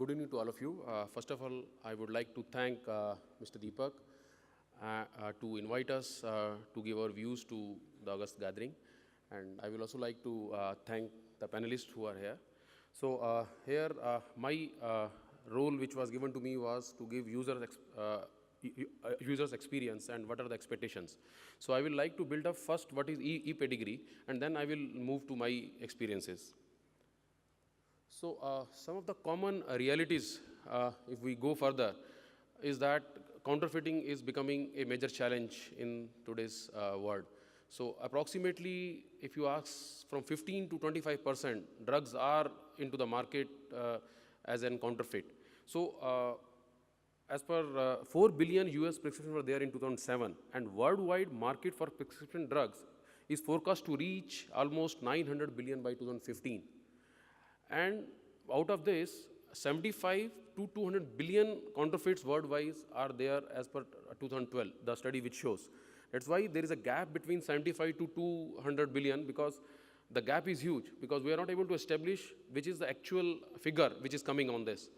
Good evening to all of you. First of all, I would like to thank Mr. Deepak to invite us to give our views to the August gathering. And I will also like to thank the panelists who are here. So here, my role which was given to me was to give users experience and what are the expectations. So I will like to build up first what is e-pedigree, and then I will move to my experiences. So some of the common realities, if we go further, is that counterfeiting is becoming a major challenge in today's world. So approximately, if you ask, from 15 to 25% drugs are into the market as an counterfeit. So as per 4 billion US prescriptions were there in 2007, and worldwide market for prescription drugs is forecast to reach almost 900 billion by 2015. And out of this, 75 to 200 billion counterfeits worldwide are there as per 2012, the study which shows. That's why there is a gap between 75 to 200 billion, because the gap is huge, because we are not able to establish which is the actual figure which is coming on this.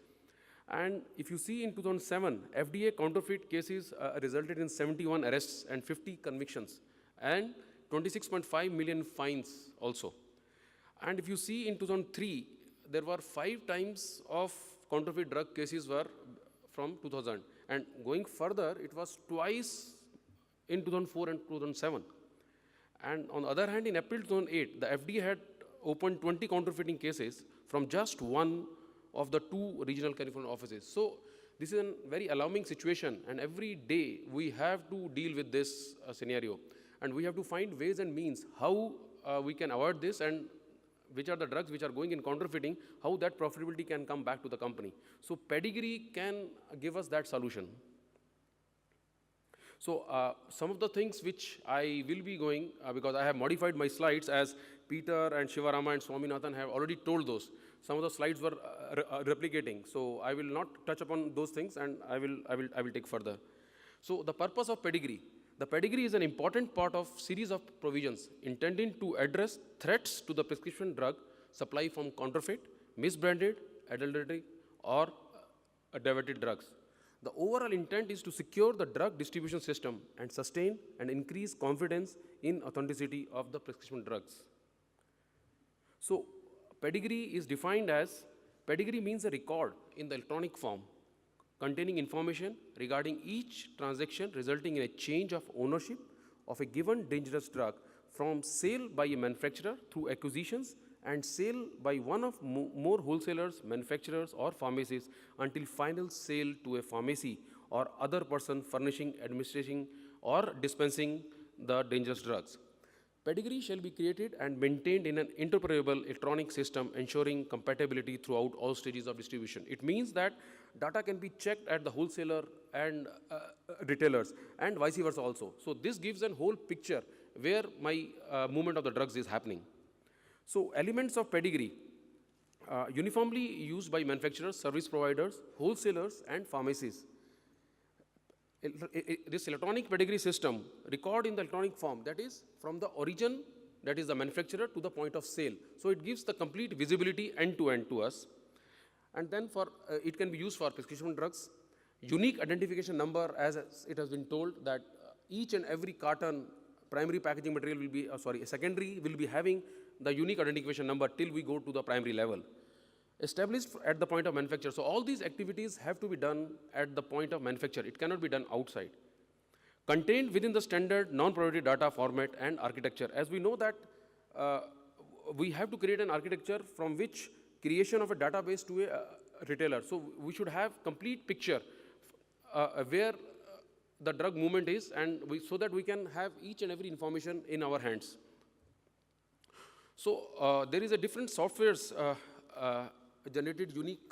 And if you see in 2007, FDA counterfeit cases resulted in 71 arrests and 50 convictions, and 26.5 million fines also. And if you see in 2003, there were 5 times of counterfeit drug cases were from 2000. And going further, it was twice in 2004 and 2007. And on the other hand, in April 2008, the FDA had opened 20 counterfeiting cases from just one of the 2 regional California offices. So this is a very alarming situation, and every day we have to deal with this scenario. And we have to find ways and means how we can avoid this, and which are the drugs which are going in counterfeiting, how that profitability can come back to the company. So pedigree can give us that solution. So some of the things which I will be going, because I have modified my slides, as Peter and Shivarama and Swaminathan have already told those. Some of the slides were replicating. So I will not touch upon those things, and I will take further. So the purpose of pedigree. The pedigree is an important part of series of provisions intended to address threats to the prescription drug supply from counterfeit, misbranded, adulterated, or diverted drugs. The overall intent is to secure the drug distribution system and sustain and increase confidence in authenticity of the prescription drugs. So pedigree is defined as, pedigree means a record in the electronic form containing information regarding each transaction resulting in a change of ownership of a given dangerous drug from sale by a manufacturer through acquisitions and sale by one of more wholesalers, manufacturers, or pharmacies until final sale to a pharmacy or other person furnishing, administering, or dispensing the dangerous drugs. Pedigree shall be created and maintained in an interoperable electronic system ensuring compatibility throughout all stages of distribution. It means that data can be checked at the wholesaler and retailers, and vice versa also. So this gives a whole picture where my movement of the drugs is happening. So elements of pedigree, uniformly used by manufacturers, service providers, wholesalers, and pharmacies. This electronic pedigree system record in the electronic form, that is from the origin, that is the manufacturer, to the point of sale. So it gives the complete visibility end to end to us. And then for it can be used for prescription drugs. Unique identification number, as it has been told, that each and every carton primary packaging material will be, secondary will be having the unique identification number till we go to the primary level. Established at the point of manufacture. So all these activities have to be done at the point of manufacture. It cannot be done outside. Contained within the standard non-proprietary data format and architecture. As we know that we have to create an architecture from which creation of a database to a retailer. So we should have complete picture where the drug movement is, and so that we can have each and every information in our hands. So there is a different softwares generated unique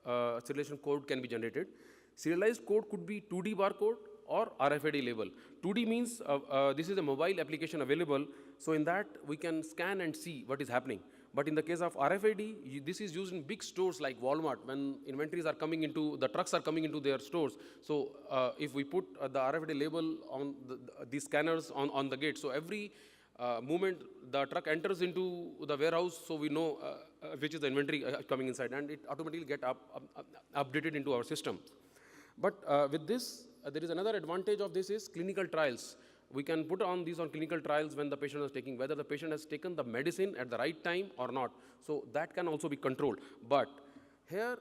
serialization code can be generated. Serialized code could be 2D barcode or RFID label. 2D means this is a mobile application available, so in that we can scan and see what is happening. But in the case of RFID, this is used in big stores like Walmart when inventories are coming into, the trucks are coming into their stores. So if we put the RFID label on these scanners on the gate, so every moment the truck enters into the warehouse, so we know which is the inventory coming inside, and it automatically get updated into our system. But with this, there is another advantage of this is clinical trials. We can put on these on clinical trials when the patient is taking, whether the patient has taken the medicine at the right time or not. So that can also be controlled. But here,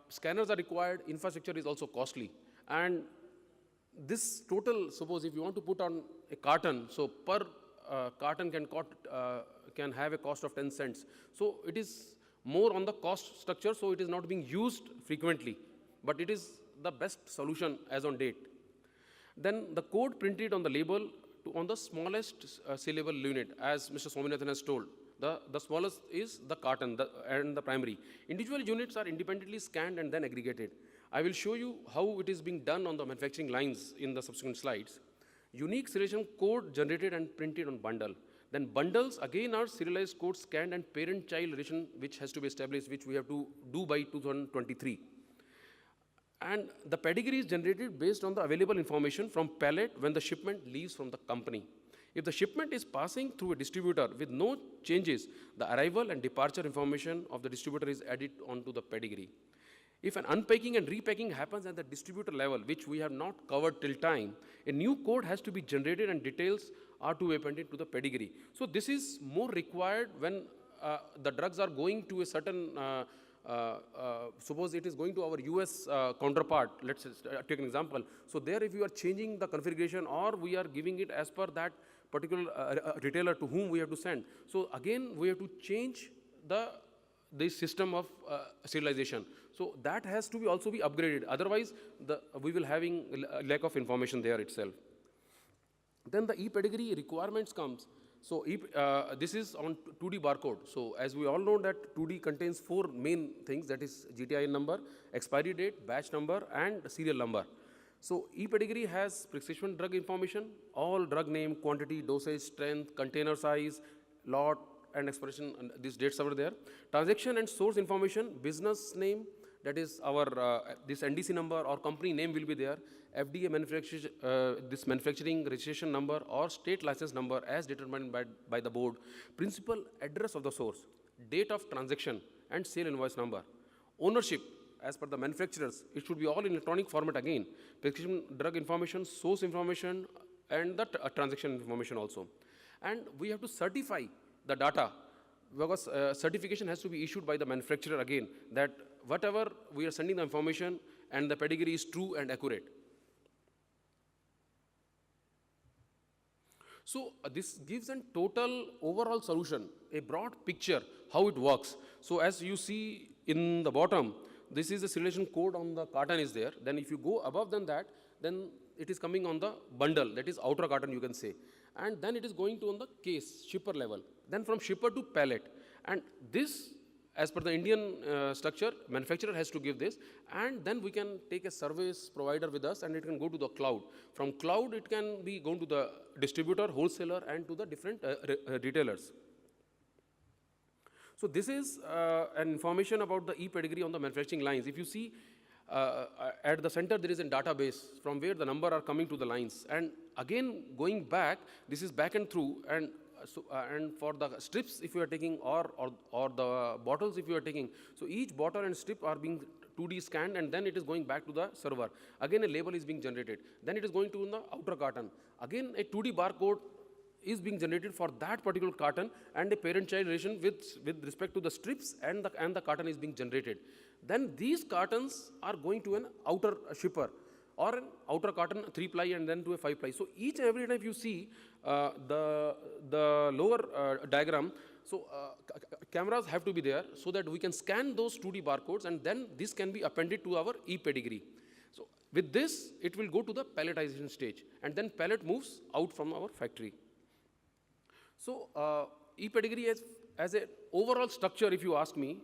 scanners are required, infrastructure is also costly. And this total, suppose if you want to put on a carton, so per carton can have a cost of 10 cents. So it is more on the cost structure, so it is not being used frequently. But it is the best solution as on date. Then the code printed on the label on the smallest saleable unit, as Mr. Swaminathan has told. The smallest is the carton and the primary. Individual units are independently scanned and then aggregated. I will show you how it is being done on the manufacturing lines in the subsequent slides. Unique serialization code generated and printed on bundle. Then bundles again are serialized code scanned and parent-child relation which has to be established, which we have to do by 2023. And the pedigree is generated based on the available information from pallet when the shipment leaves from the company. If the shipment is passing through a distributor with no changes, the arrival and departure information of the distributor is added onto the pedigree. If an unpacking and repacking happens at the distributor level, which we have not covered till time, a new code has to be generated and details are to be appended to the pedigree. So this is more required when the drugs are going to a certain suppose it is going to our US counterpart, let's take an example. So there if you are changing the configuration or we are giving it as per that particular retailer to whom we have to send. So again, we have to change the system of serialization. So that has to be also be upgraded. Otherwise, we will having lack of information there itself. Then the e-pedigree requirements comes. So this is on 2D barcode. So as we all know that 2D contains 4 main things, that is GTIN number, expiry date, batch number, and serial number. So e-pedigree has prescription drug information, all drug name, quantity, dosage, strength, container size, lot, and expiration, and these dates are there. Transaction and source information, business name, that is our this NDC number or company name will be there. FDA this manufacturing registration number or state license number as determined by the board. Principal address of the source, date of transaction, and sale invoice number. Ownership, as per the manufacturers, it should be all in electronic format again. Prescription drug information, source information, and the transaction information also. And we have to certify the data, because certification has to be issued by the manufacturer again, that whatever we are sending the information and the pedigree is true and accurate. So this gives a total overall solution, a broad picture, how it works. So as you see in the bottom, this is the serialization code on the carton is there. Then if you go above than that, then it is coming on the bundle, that is outer carton you can say. And then it is going to on the case, shipper level. Then from shipper to pallet. And this, as per the Indian structure, manufacturer has to give this, and then we can take a service provider with us and it can go to the cloud. From cloud, it can be going to the distributor, wholesaler, and to the different retailers. So this is an information about the e-pedigree on the manufacturing lines. If you see at the center, there is a database from where the number are coming to the lines. And again, going back, this is back and through, and and for the strips, if you are taking, or the bottles, if you are taking, so each bottle and strip are being 2D scanned, and then it is going back to the server. Again, a label is being generated. Then it is going to the outer carton. Again, a 2D barcode is being generated for that particular carton, and a parent-child relation with respect to the strips and the carton is being generated. Then these cartons are going to an outer shipper, or an outer carton 3-ply and then to a 5-ply. So each and every time if you see the lower diagram, so cameras have to be there so that we can scan those 2D barcodes, and then this can be appended to our e-pedigree. So with this, it will go to the palletization stage, and then pallet moves out from our factory. So e-pedigree as an overall structure, if you ask me,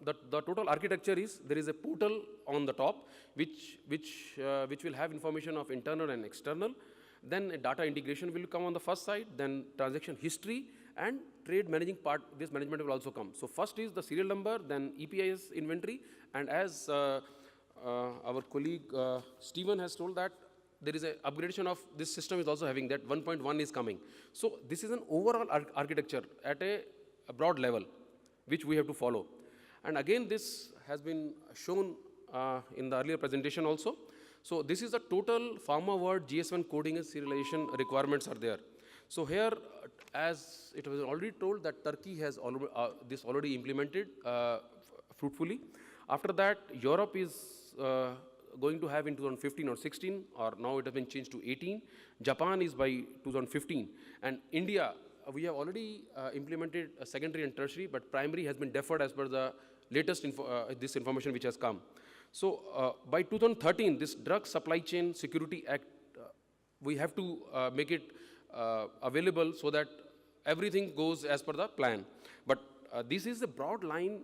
the total architecture is there is a portal on the top which will have information of internal and external. Then a data integration will come on the first side, then transaction history and trade managing part, this management will also come. So first is the serial number, then EPIS inventory, and as our colleague Stephen has told that there is a upgradation of this system is also having that 1.1 is coming. So this is an overall architecture at a broad level, which we have to follow. And again, this has been shown in the earlier presentation also. So this is the total pharma word GS1 coding and serialization requirements are there. So here, as it was already told that Turkey has already implemented fruitfully. After that, Europe is going to have in 2015 or 16, or now it has been changed to 18. Japan is by 2015. And India, we have already implemented a secondary and tertiary, but primary has been deferred as per the latest this information which has come. So by 2013, this Drug Supply Chain Security Act, we have to make it available so that everything goes as per the plan. But this is a broad line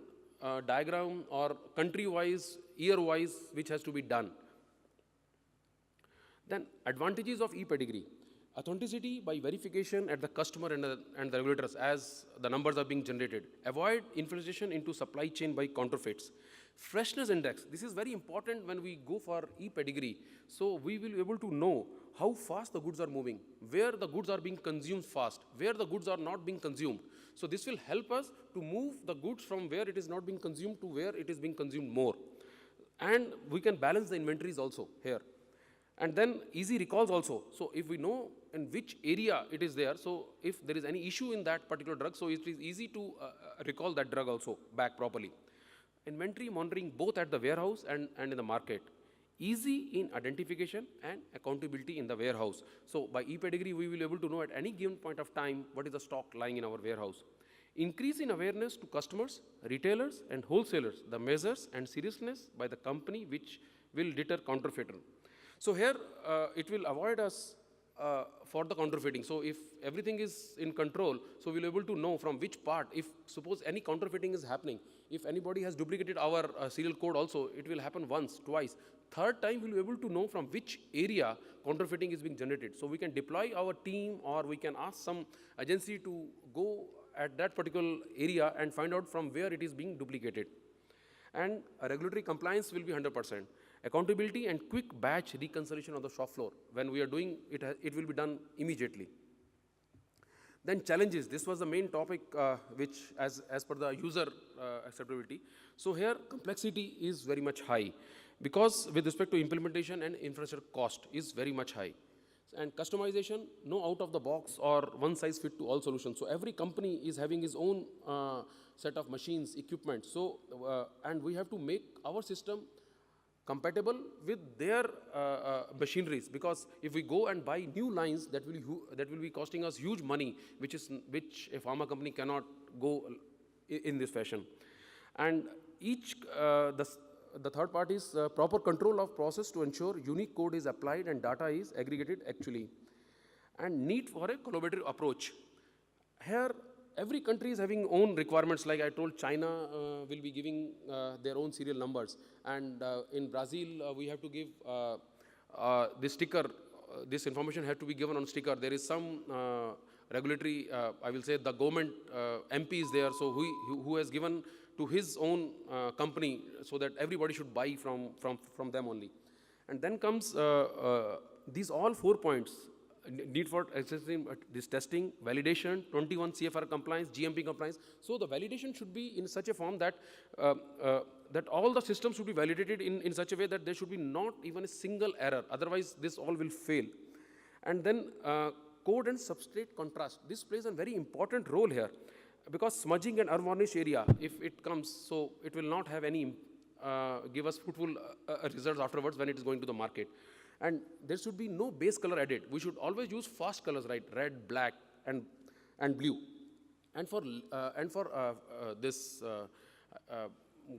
diagram or country-wise, year-wise, which has to be done. Then advantages of e-pedigree. Authenticity by verification at the customer and the regulators as the numbers are being generated. Avoid infiltration into supply chain by counterfeits. Freshness index. This is very important when we go for e-pedigree. So we will be able to know how fast the goods are moving, where the goods are being consumed fast, where the goods are not being consumed. So this will help us to move the goods from where it is not being consumed to where it is being consumed more. And we can balance the inventories also here. And then easy recalls also. So if we know in which area it is there, so if there is any issue in that particular drug, so it is easy to recall that drug also back properly. Inventory monitoring both at the warehouse and in the market. Easy in identification and accountability in the warehouse. So by e-pedigree, we will be able to know at any given point of time what is the stock lying in our warehouse. Increase in awareness to customers, retailers, and wholesalers, the measures and seriousness by the company which will deter counterfeiter. So here, it will avoid us for the counterfeiting. So if everything is in control, so we'll be able to know from which part, if suppose any counterfeiting is happening, if anybody has duplicated our serial code also, it will happen once, twice. Third time, we'll be able to know from which area counterfeiting is being generated. So we can deploy our team or we can ask some agency to go at that particular area and find out from where it is being duplicated. And regulatory compliance will be 100%. Accountability and quick batch reconciliation on the shop floor. When we are doing it, it will be done immediately. Then challenges. This was the main topic which as per the user acceptability. So here complexity is very much high because with respect to implementation and infrastructure cost is very much high. And customization, no out of the box or one size fit to all solutions. So every company is having its own set of machines, equipment. So, and we have to make our system compatible with their machineries, because if we go and buy new lines, that will be costing us huge money, which a pharma company cannot go in this fashion. And each the third part is proper control of process to ensure unique code is applied and data is aggregated actually, and need for a collaborative approach. Here, every country is having own requirements. Like I told, China will be giving their own serial numbers. And in Brazil, we have to give this sticker, this information has to be given on sticker. There is some regulatory, I will say the government MP is there, so who has given to his own company so that everybody should buy from them only. And then comes these all 4 points. Need for accessing this testing, validation, 21 CFR compliance, GMP compliance. So the validation should be in such a form that that all the systems should be validated in such a way that there should be not even a single error. Otherwise, this all will fail. And then code and substrate contrast. This plays a very important role here, because smudging and unvarnished area, if it comes, so it will not have any give us fruitful results afterwards when it is going to the market. And there should be no base color added. We should always use fast colors, right? Red, black, and blue. And for this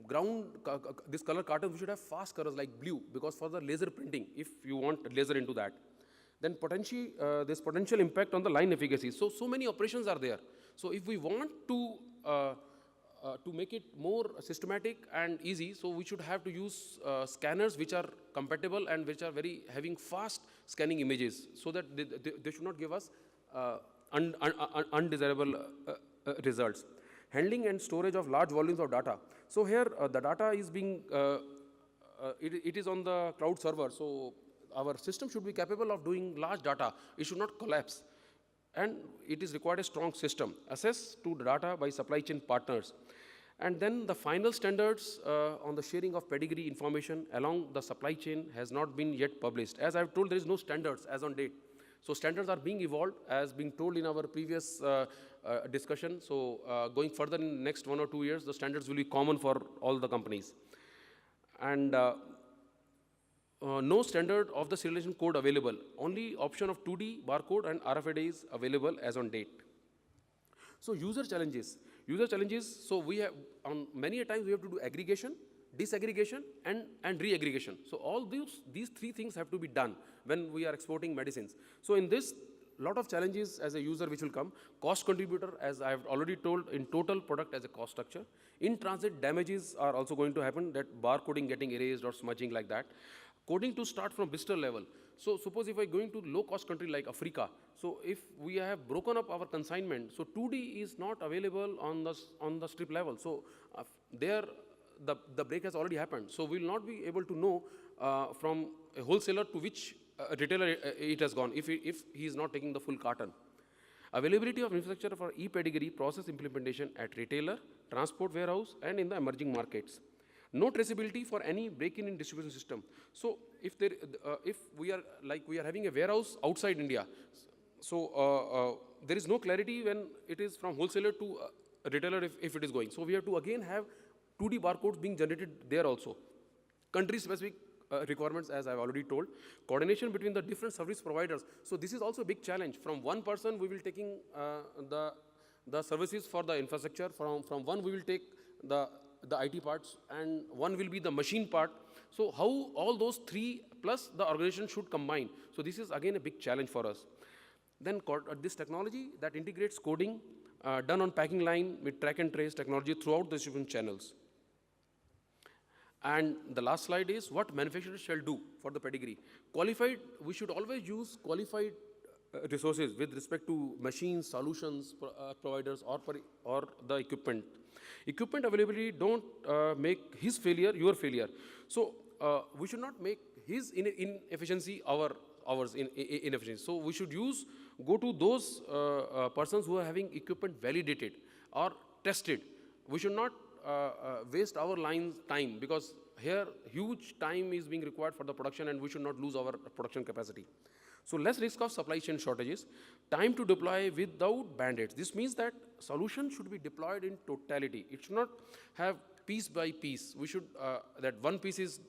ground, this color carton, we should have fast colors like blue, because for the laser printing, if you want laser into that. Then this potential impact on the line efficacy. So many operations are there. So if we want to to make it more systematic and easy, so we should have to use scanners which are compatible and which are very having fast scanning images, so that they should not give us undesirable results. Handling and storage of large volumes of data. So here the data is being, it is on the cloud server, so our system should be capable of doing large data. It should not collapse. And it is required a strong system. Access to the data by supply chain partners. And then the final standards on the sharing of pedigree information along the supply chain has not been yet published. As I've told, there is no standards as on date. So standards are being evolved, as being told in our previous discussion. So going further in the next 1 or 2 years, the standards will be common for all the companies. And no standard of the serialization code available. Only option of 2D barcode and RFID is available as on date. So user challenges. User challenges, so we have, on many a times we have to do aggregation, disaggregation, and re-aggregation. So all these three things have to be done when we are exporting medicines. So in this, lot of challenges as a user which will come. Cost contributor, as I have already told, in total product as a cost structure. In transit, damages are also going to happen, that barcoding getting erased or smudging like that. Coding to start from visitor level. So suppose if I going to low cost country like Africa, so if we have broken up our consignment, so 2D is not available on the strip level. So there the break has already happened. So we will not be able to know from a wholesaler to which retailer it has gone if he is not taking the full carton. Availability of infrastructure for e-pedigree process implementation at retailer, transport warehouse, and in the emerging markets. No traceability for any break-in in distribution system. So if we are having a warehouse outside India, so there is no clarity when it is from wholesaler to a retailer if it is going. So we have to again have 2D barcodes being generated there also. Country-specific requirements, as I've already told. Coordination between the different service providers. So this is also a big challenge. From one person, we will taking the services for the infrastructure. From one, we will take the IT parts, and one will be the machine part. So how all those three plus the organization should combine. So this is again a big challenge for us. Then this technology that integrates coding done on packing line with track and trace technology throughout the distribution channels. And the last slide is what manufacturers shall do for the pedigree. Qualified, we should always use qualified resources with respect to machines, solutions, providers, or the equipment. Equipment availability don't make his failure your failure. So we should not make his inefficiency ours inefficiency. So we should go to those persons who are having equipment validated or tested. We should not waste our line's time, because here huge time is being required for the production, and we should not lose our production capacity. So less risk of supply chain shortages, time to deploy without band-aids. This means that solution should be deployed in totality. It should not have piece by piece. We should, that one piece is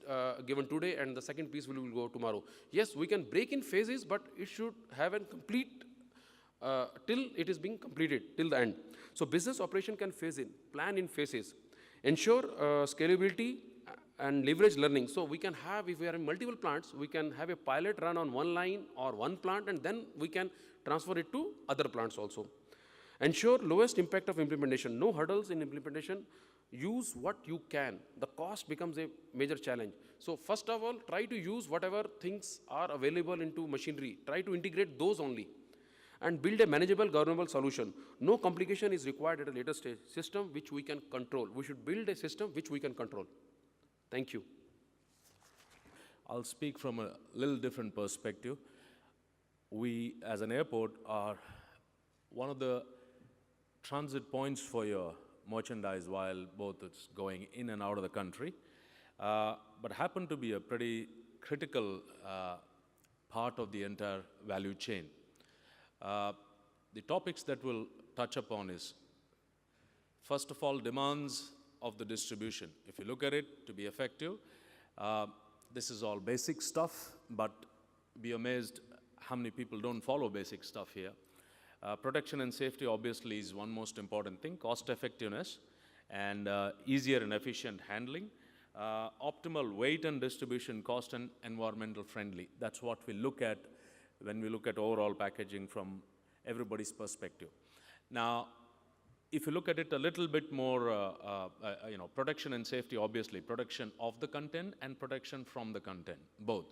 given today and the second piece will go tomorrow. Yes, we can break in phases, but it should have a complete, till it is being completed, till the end. So business operation can phase in, plan in phases. Ensure scalability and leverage learning. So we can have, if we are in multiple plants, we can have a pilot run on one line or one plant, and then we can transfer it to other plants also. Ensure lowest impact of implementation. No hurdles in implementation. Use what you can. The cost becomes a major challenge. So first of all, try to use whatever things are available into machinery. Try to integrate those only. And build a manageable, governable solution. No complication is required at a later stage. System which we can control. We should build a system which we can control. Thank you. I'll speak from a little different perspective. We, as an airport, are one of the transit points for your merchandise while both it's going in and out of the country, but happen to be a pretty critical part of the entire value chain. The topics that we'll touch upon is, first of all, demands of the distribution. If you look at it, to be effective, this is all basic stuff, but be amazed how many people don't follow basic stuff here. Protection and safety obviously is one most important thing, cost effectiveness and easier and efficient handling, optimal weight and distribution, cost and environmental friendly. That's what we look at when we look at overall packaging from everybody's perspective. Now, if you look at it a little bit more, protection and safety, obviously, protection of the content and protection from the content, both.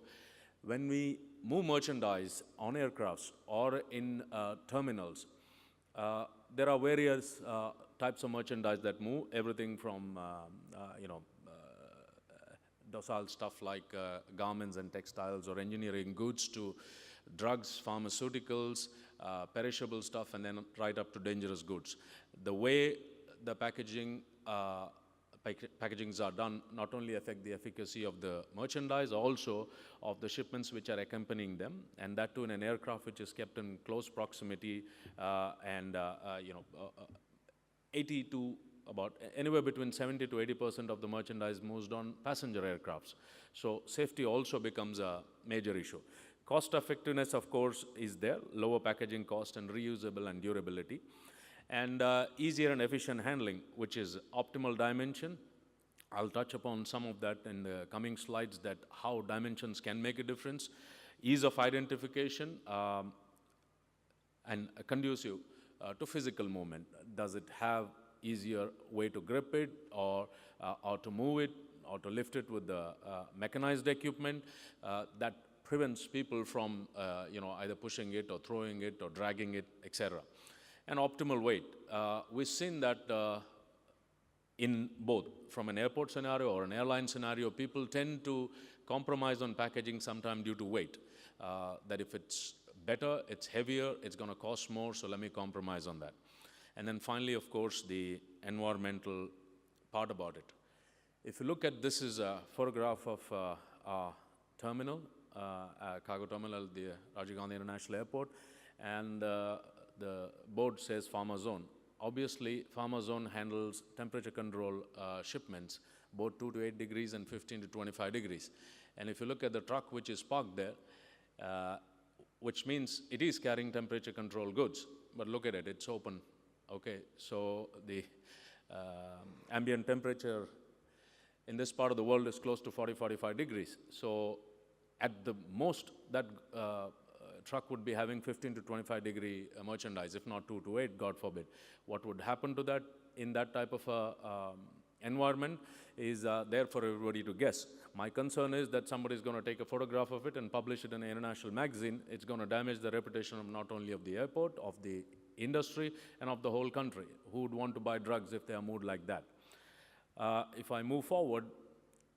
When we move merchandise on aircrafts or in terminals, there are various types of merchandise that move, everything from, docile stuff like garments and textiles or engineering goods to drugs, pharmaceuticals, perishable stuff, and then right up to dangerous goods. The way the packagings are done not only affect the efficacy of the merchandise, also of the shipments which are accompanying them, and that too in an aircraft which is kept in close proximity, 80 to about anywhere between 70 to 80% of the merchandise moves on passenger aircrafts. So safety also becomes a major issue. Cost effectiveness, of course, is there, lower packaging cost and reusable and durability. And easier and efficient handling, which is optimal dimension. I'll touch upon some of that in the coming slides, that how dimensions can make a difference. Ease of identification and conducive to physical movement. Does it have easier way to grip it or to move it or to lift it with the mechanized equipment that prevents people from either pushing it or throwing it or dragging it, etc. And optimal weight. We've seen that in both, from an airport scenario or an airline scenario, people tend to compromise on packaging sometime due to weight. That if it's better, it's heavier, it's going to cost more, so let me compromise on that. And then finally, of course, the environmental part about it. If you look at, this is a photograph of our terminal, cargo terminal at the Rajiv Gandhi International Airport, and the board says Pharma Zone. Obviously, Pharma Zone handles temperature control shipments, both 2 to 8 degrees and 15 to 25 degrees. And if you look at the truck which is parked there, which means it is carrying temperature control goods, but look at it, it's open. Okay, so the ambient temperature in this part of the world is close to 40-45 degrees. So at the most, that truck would be having 15 to 25 degree merchandise, if not 2 to 8, God forbid. What would happen to that in that type of environment is there for everybody to guess. My concern is that somebody is going to take a photograph of it and publish it in an international magazine. It's going to damage the reputation of not only of the airport, of the industry, and of the whole country. Who would want to buy drugs if they are moved like that? If I move forward,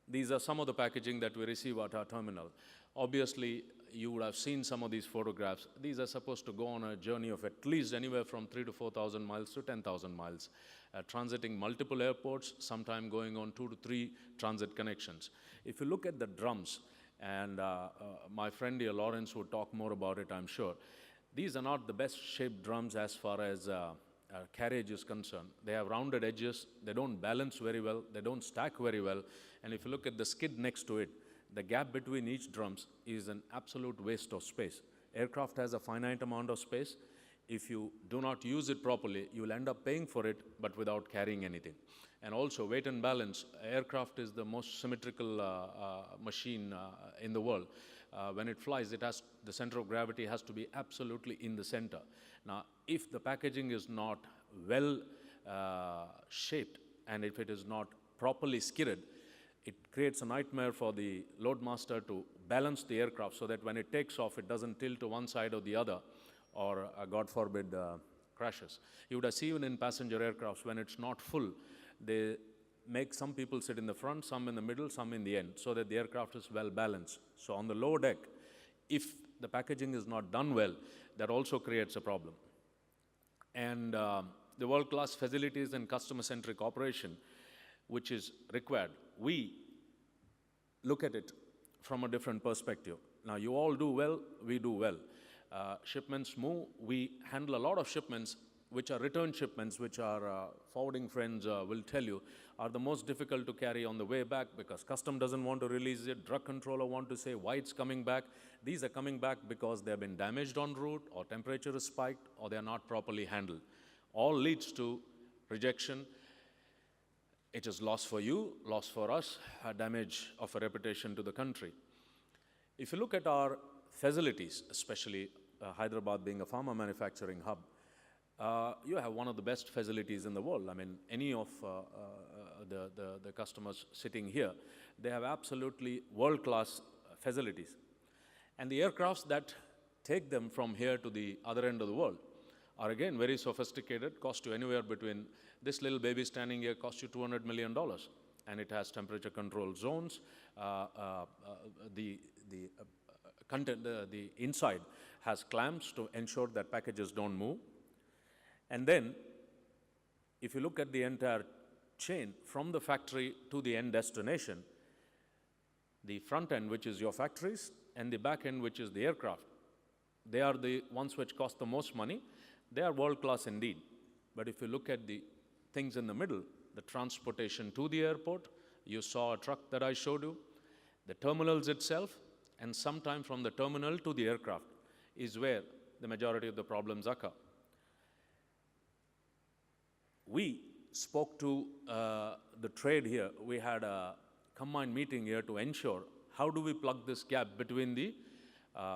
these are some of the packaging that we receive at our terminal. Obviously, you would have seen some of these photographs. These are supposed to go on a journey of at least anywhere from 3,000 to 4,000 miles to 10,000 miles, transiting multiple airports, sometime going on 2 to 3 transit connections. If you look at the drums, and my friend here, Lawrence, would talk more about it, I'm sure. These are not the best shaped drums as far as carriage is concerned. They have rounded edges, they don't balance very well, they don't stack very well, and if you look at the skid next to it, the gap between each drums is an absolute waste of space. Aircraft has a finite amount of space. If you do not use it properly, you will end up paying for it, but without carrying anything. And also weight and balance. Aircraft is the most symmetrical machine in the world. When it flies, the center of gravity has to be absolutely in the center. Now, if the packaging is not well shaped, and if it is not properly skidded, it creates a nightmare for the loadmaster to balance the aircraft so that when it takes off, it doesn't tilt to one side or the other, or God forbid, crashes. You would have seen in passenger aircrafts, when it's not full, they make some people sit in the front, some in the middle, some in the end, so that the aircraft is well balanced. So on the lower deck, if the packaging is not done well, that also creates a problem. And the world-class facilities and customer-centric operation, which is required, we look at it from a different perspective. Now, you all do well, we do well. Shipments move. We handle a lot of shipments which are return shipments, which our forwarding friends will tell you, are the most difficult to carry on the way back because custom doesn't want to release it, drug controller want to say why it's coming back. These are coming back because they've been damaged en route, or temperature is spiked, or they're not properly handled. All leads to rejection. It is loss for you, loss for us, a damage of a reputation to the country. If you look at our facilities, especially Hyderabad being a pharma manufacturing hub, You have one of the best facilities in the world. I mean, any of the customers sitting here, they have absolutely world-class facilities. And the aircrafts that take them from here to the other end of the world are again very sophisticated, cost you anywhere between, this little baby standing here costs you $200 million. And it has temperature control zones. The inside has clamps to ensure that packages don't move. And then, if you look at the entire chain from the factory to the end destination, the front end, which is your factories, and the back end, which is the aircraft, they are the ones which cost the most money. They are world-class indeed. But if you look at the things in the middle, the transportation to the airport, you saw a truck that I showed you, the terminals itself, and sometime from the terminal to the aircraft is where the majority of the problems occur. We spoke to the trade here. We had a combined meeting here to ensure how do we plug this gap between the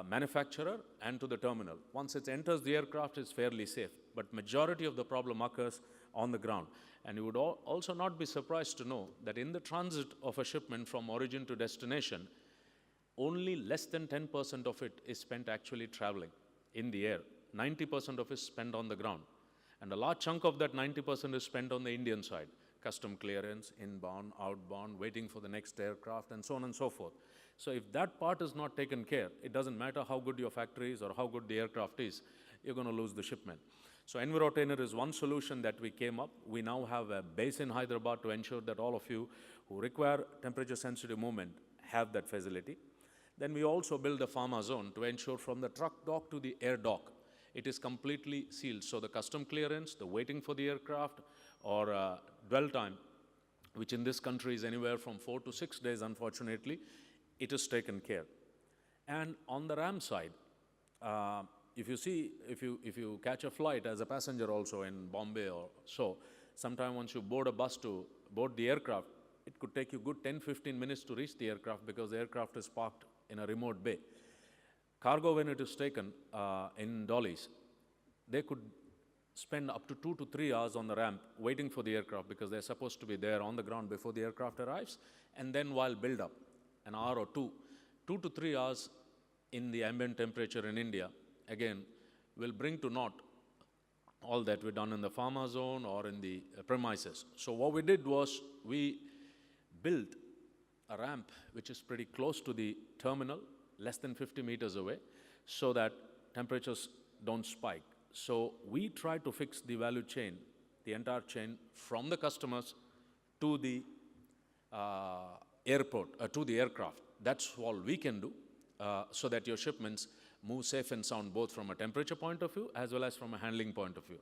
manufacturer and to the terminal. Once it enters the aircraft, it's fairly safe, but majority of the problem occurs on the ground. And you would also not be surprised to know that in the transit of a shipment from origin to destination, only less than 10% of it is spent actually traveling in the air. 90% of it is spent on the ground. And a large chunk of that 90% is spent on the Indian side. Custom clearance, inbound, outbound, waiting for the next aircraft, and so on and so forth. So if that part is not taken care, it doesn't matter how good your factory is or how good the aircraft is, you're going to lose the shipment. So Envirotainer is one solution that we came up. We now have a base in Hyderabad to ensure that all of you who require temperature-sensitive movement have that facility. Then we also build a pharma zone to ensure from the truck dock to the air dock, it is completely sealed. So the custom clearance, the waiting for the aircraft, or dwell time, which in this country is anywhere from 4 to 6 days, unfortunately, it is taken care. And on the RAM side, if you catch a flight as a passenger also in Bombay or so, sometime once you board a bus to board the aircraft, it could take you good 10-15 minutes to reach the aircraft because the aircraft is parked in a remote bay. Cargo, when it is taken in dollies, they could spend up to 2 to 3 hours on the ramp waiting for the aircraft because they're supposed to be there on the ground before the aircraft arrives, and then while build up, an hour or 2 to 3 hours in the ambient temperature in India, again, will bring to naught all that we've done in the pharma zone or in the premises. So what we did was we built a ramp which is pretty close to the terminal, less than 50 meters away, so that temperatures don't spike. So we try to fix the value chain, the entire chain, from the customers to the airport, to the aircraft. That's all we can do so that your shipments move safe and sound, both from a temperature point of view as well as from a handling point of view.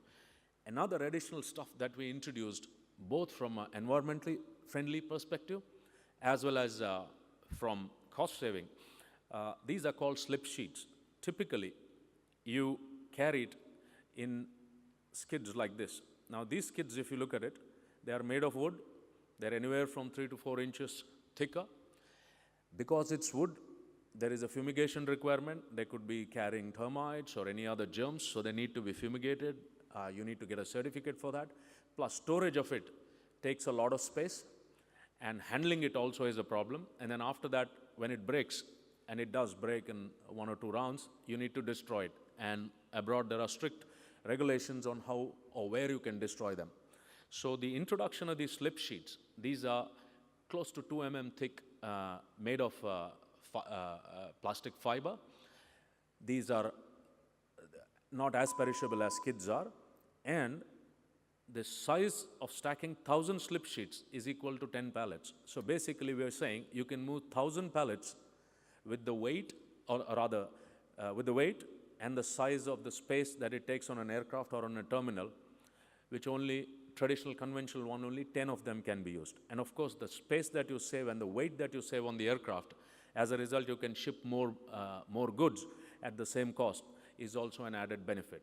Another additional stuff that we introduced, both from an environmentally friendly perspective as well as from cost saving, these are called slip sheets. Typically, you carry it in skids like this. Now these skids, if you look at it, they are made of wood. They're anywhere from 3 to 4 inches thicker. Because it's wood, there is a fumigation requirement. They could be carrying termites or any other germs, so they need to be fumigated. You need to get a certificate for that. Plus, storage of it takes a lot of space, and handling it also is a problem. And then after that, when it breaks, and it does break in 1 or 2 rounds, you need to destroy it. And abroad, there are strict regulations on how or where you can destroy them. So the introduction of these slip sheets, these are close to 2 mm thick, made of plastic fiber. These are not as perishable as skids are, and the size of stacking 1,000 slip sheets is equal to 10 pallets. So basically we are saying you can move 1,000 pallets with the weight, or rather with the weight and the size of the space that it takes on an aircraft or on a terminal, which only traditional conventional one, only 10 of them can be used. And of course, the space that you save and the weight that you save on the aircraft, as a result, you can ship more goods at the same cost, is also an added benefit.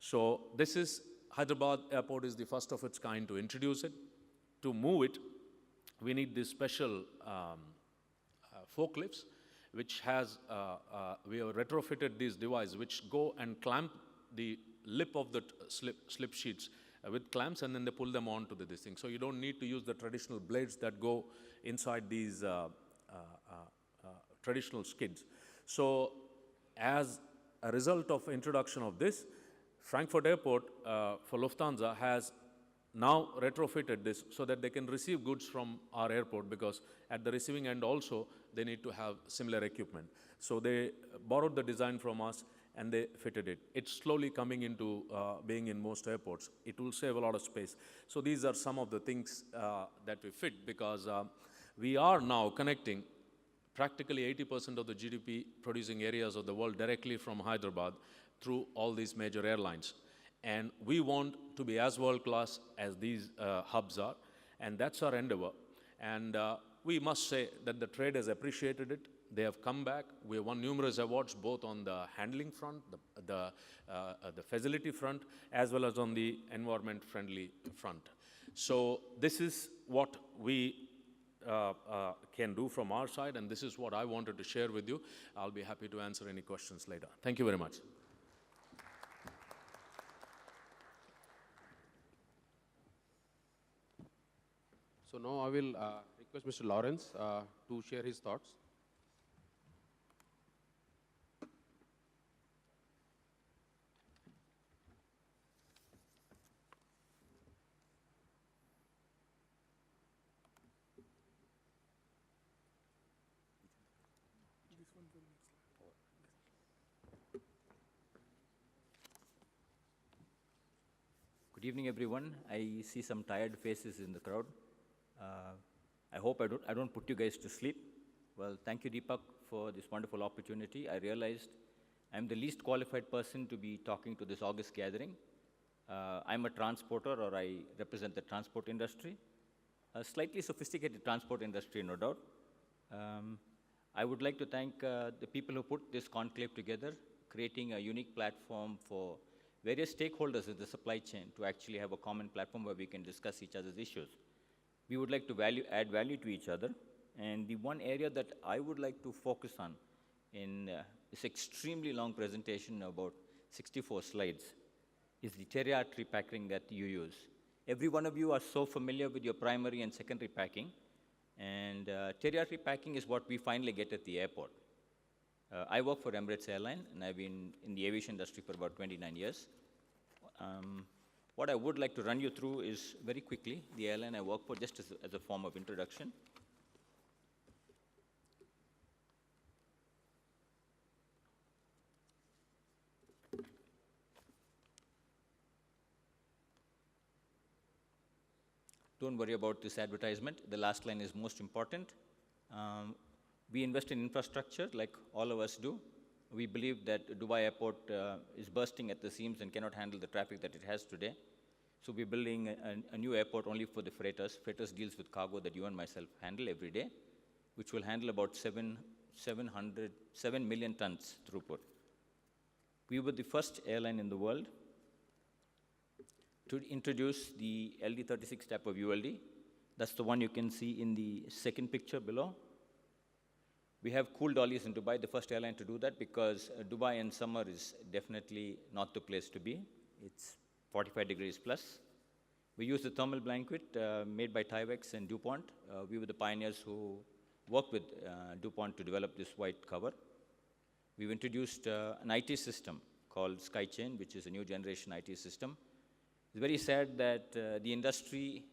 So this is, Hyderabad Airport is the first of its kind to introduce it. To move it, we need these special forklifts, which has, we have retrofitted these devices which go and clamp the lip of the slip sheets with clamps, and then they pull them onto this thing. So you don't need to use the traditional blades that go inside these traditional skids. So as a result of introduction of this, Frankfurt Airport for Lufthansa has now retrofitted this so that they can receive goods from our airport, because at the receiving end also they need to have similar equipment. So they borrowed the design from us and they fitted it. It's slowly coming into being in most airports. It will save a lot of space. So these are some of the things that we fit, because we are now connecting practically 80% of the GDP producing areas of the world directly from Hyderabad through all these major airlines. And we want to be as world-class as these hubs are, and that's our endeavor. And we must say that the trade has appreciated it. They have come back. We have won numerous awards, both on the handling front, the facility front, as well as on the environment-friendly front. So this is what we can do from our side, and this is what I wanted to share with you. I'll be happy to answer any questions later. Thank you very much. So now I will request Mr. Lawrence to share his thoughts. Good evening, everyone. I see some tired faces in the crowd. I hope I don't put you guys to sleep. Well, thank you, Deepak, for this wonderful opportunity. I realized I'm the least qualified person to be talking to this August gathering. I'm a transporter, or I represent the transport industry, a slightly sophisticated transport industry, no doubt. I would like to thank the people who put this conclave together, creating a unique platform for various stakeholders in the supply chain to actually have a common platform where we can discuss each other's issues. We would like to add value to each other, and the one area that I would like to focus on in this extremely long presentation, about 64 slides, is the tertiary packing that you use. Every one of you are so familiar with your primary and secondary packing, and tertiary packing is what we finally get at the airport. I work for Emirates Airline, and I've been in the aviation industry for about 29 years. What I would like to run you through is, very quickly, the airline I work for, just as a form of introduction. Don't worry about this advertisement. The last line is most important. We invest in infrastructure like all of us do. We believe that Dubai Airport is bursting at the seams and cannot handle the traffic that it has today. So we're building a new airport only for the freighters. Freighters deals with cargo that you and myself handle every day, which will handle about 7 million tons throughput. We were the first airline in the world to introduce the LD36 type of ULD. That's the one you can see in the second picture below. We have cool dollies in Dubai, the first airline to do that, because Dubai in summer is definitely not the place to be. It's 45 degrees plus. We use the thermal blanket made by Tyvex and DuPont. We were the pioneers who worked with DuPont to develop this white cover. We've introduced an IT system called SkyChain, which is a new generation IT system. It's very sad that the industry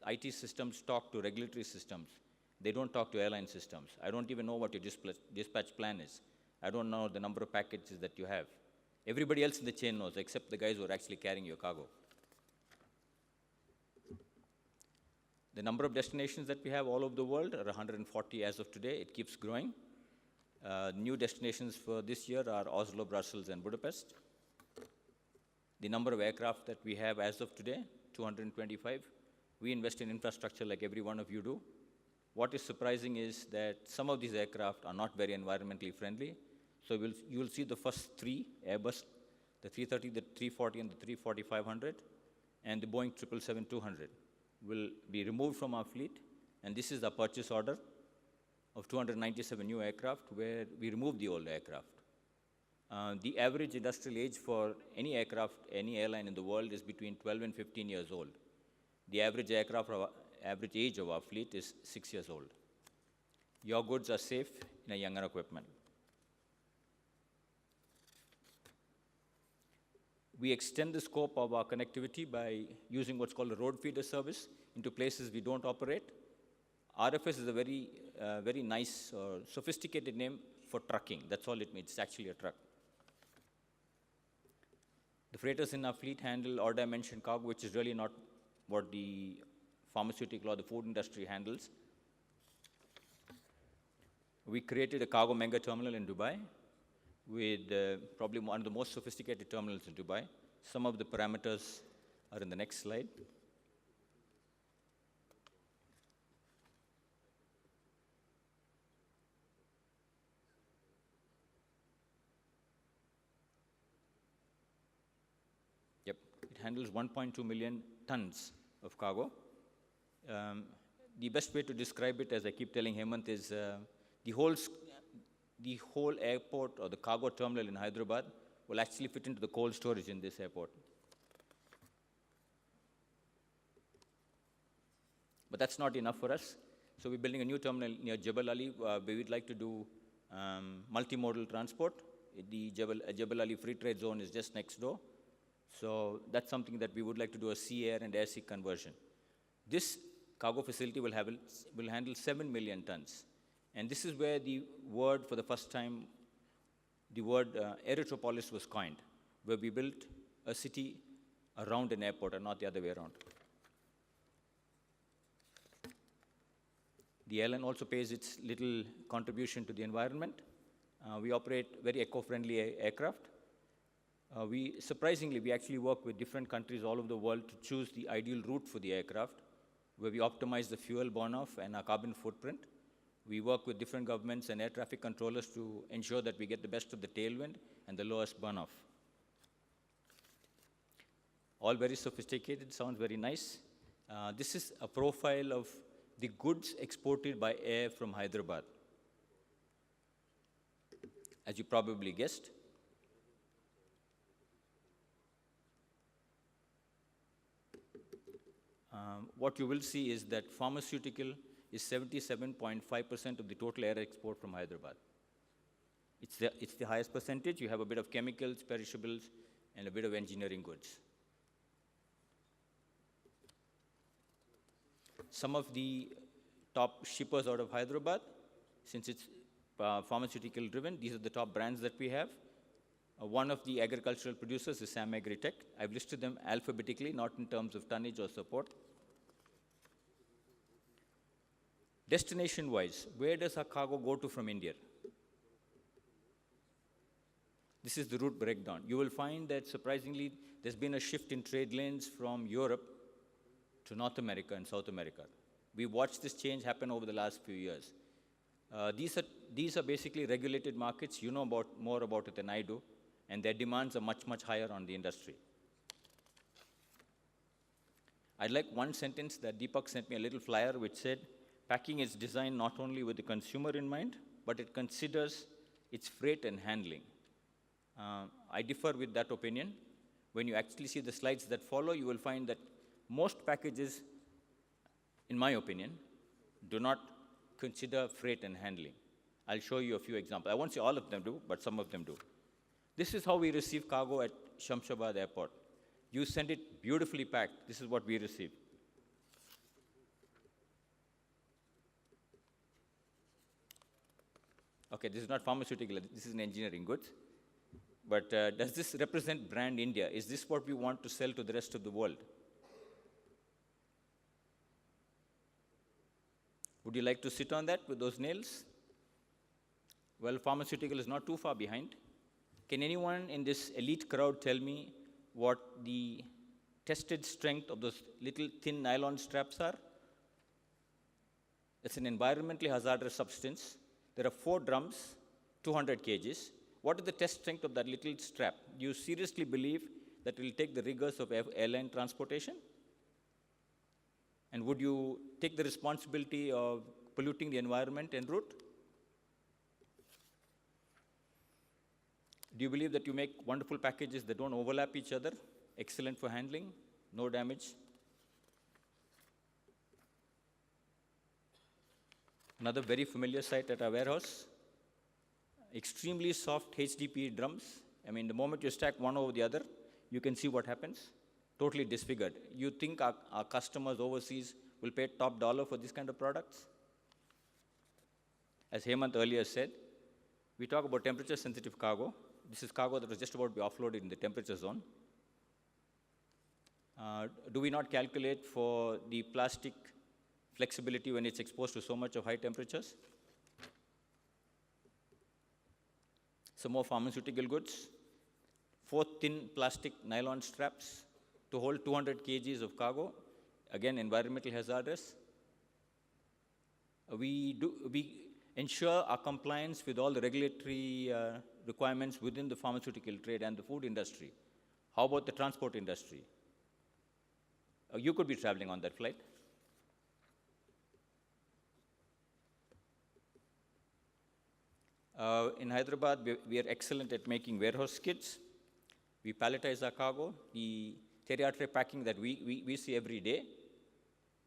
IT systems talk to regulatory systems. They don't talk to airline systems. I don't even know what your dispatch plan is. I don't know the number of packages that you have. Everybody else in the chain knows, except the guys who are actually carrying your cargo. The number of destinations that we have all over the world are 140 as of today. It keeps growing. New destinations for this year are Oslo, Brussels, and Budapest. The number of aircraft that we have as of today, 225. We invest in infrastructure like every one of you do. What is surprising is that some of these aircraft are not very environmentally friendly. So you will see the first three Airbus, the 330, the 340, and the 340-500, and the Boeing 777-200 will be removed from our fleet. And this is the purchase order of 297 new aircraft, where we remove the old aircraft. The average industrial age for any aircraft, any airline in the world is between 12 and 15 years old. The average average age of our fleet is 6 years old. Your goods are safe in a younger equipment. We extend the scope of our connectivity by using what's called a road feeder service into places we don't operate. RFS is a very nice, sophisticated name for trucking. That's all it means. It's actually a truck. The freighters in our fleet handle or-dimension cargo, which is really not what the pharmaceutical or the food industry handles. We created a cargo mega terminal in Dubai with probably one of the most sophisticated terminals in Dubai. Some of the parameters are in the next slide. Yep, it handles 1.2 million tons of cargo. The best way to describe it, as I keep telling Hemant, is the whole airport or the cargo terminal in Hyderabad will actually fit into the cold storage in this airport. But that's not enough for us. So we're building a new terminal near Jebel Ali where we'd like to do multimodal transport. The Jebel Ali Free Trade Zone is just next door. So that's something that we would like to do, a sea air and air sea conversion. This cargo facility will handle 7 million tons. And this is where the word, for the first time, the word Aerotropolis was coined, where we built a city around an airport and not the other way around. The airline also pays its little contribution to the environment. We operate very eco-friendly aircraft. Surprisingly, we actually work with different countries all over the world to choose the ideal route for the aircraft, where we optimize the fuel burn-off and our carbon footprint. We work with different governments and air traffic controllers to ensure that we get the best of the tailwind and the lowest burn-off. All very sophisticated, sounds very nice. This is a profile of the goods exported by air from Hyderabad. As you probably guessed, what you will see is that pharmaceutical is 77.5% of the total air export from Hyderabad. It's the highest percentage. You have a bit of chemicals, perishables, and a bit of engineering goods. Some of the top shippers out of Hyderabad, since it's pharmaceutical driven, these are the top brands that we have. One of the agricultural producers is Sam Agritech. I've listed them alphabetically, not in terms of tonnage or support. Destination-wise, where does our cargo go to from India? This is the route breakdown. You will find that, surprisingly, there's been a shift in trade lanes from Europe to North America and South America. We watched this change happen over the last few years. These are basically regulated markets. You know more about it than I do, and their demands are much, much higher on the industry. I'd like one sentence that Deepak sent me, a little flyer, which said, packing is designed not only with the consumer in mind, but it considers its freight and handling. I differ with that opinion. When you actually see the slides that follow, you will find that most packages, in my opinion, do not consider freight and handling. I'll show you a few examples. I won't say all of them do, but some of them do. This is how we receive cargo at Shamshabad Airport. You send it beautifully packed. This is what we receive. Okay, this is not pharmaceutical, this is an engineering goods. But does this represent brand India? Is this what we want to sell to the rest of the world? Would you like to sit on that with those nails? Well, pharmaceutical is not too far behind. Can anyone in this elite crowd tell me what the tested strength of those little thin nylon straps are? It's an environmentally hazardous substance. There are 4 drums, 200 kgs. What is the test strength of that little strap? Do you seriously believe that it will take the rigors of airline transportation? And would you take the responsibility of polluting the environment en route? Do you believe that you make wonderful packages that don't overlap each other? Excellent for handling, no damage. Another very familiar sight at our warehouse. Extremely soft HDPE drums. I mean, the moment you stack one over the other, you can see what happens. Totally disfigured. You think our customers overseas will pay top dollar for this kind of products? As Hemant earlier said, we talk about temperature-sensitive cargo. This is cargo that was just about to be offloaded in the temperature zone. Do we not calculate for the plastic flexibility when it's exposed to so much of high temperatures? Some more pharmaceutical goods. 4 thin plastic nylon straps to hold 200 kgs of cargo. Again, environmental hazardous. We ensure our compliance with all the regulatory requirements within the pharmaceutical trade and the food industry. How about the transport industry? You could be traveling on that flight. In Hyderabad, we are excellent at making warehouse skids. We palletize our cargo, the tertiary packing that we see every day.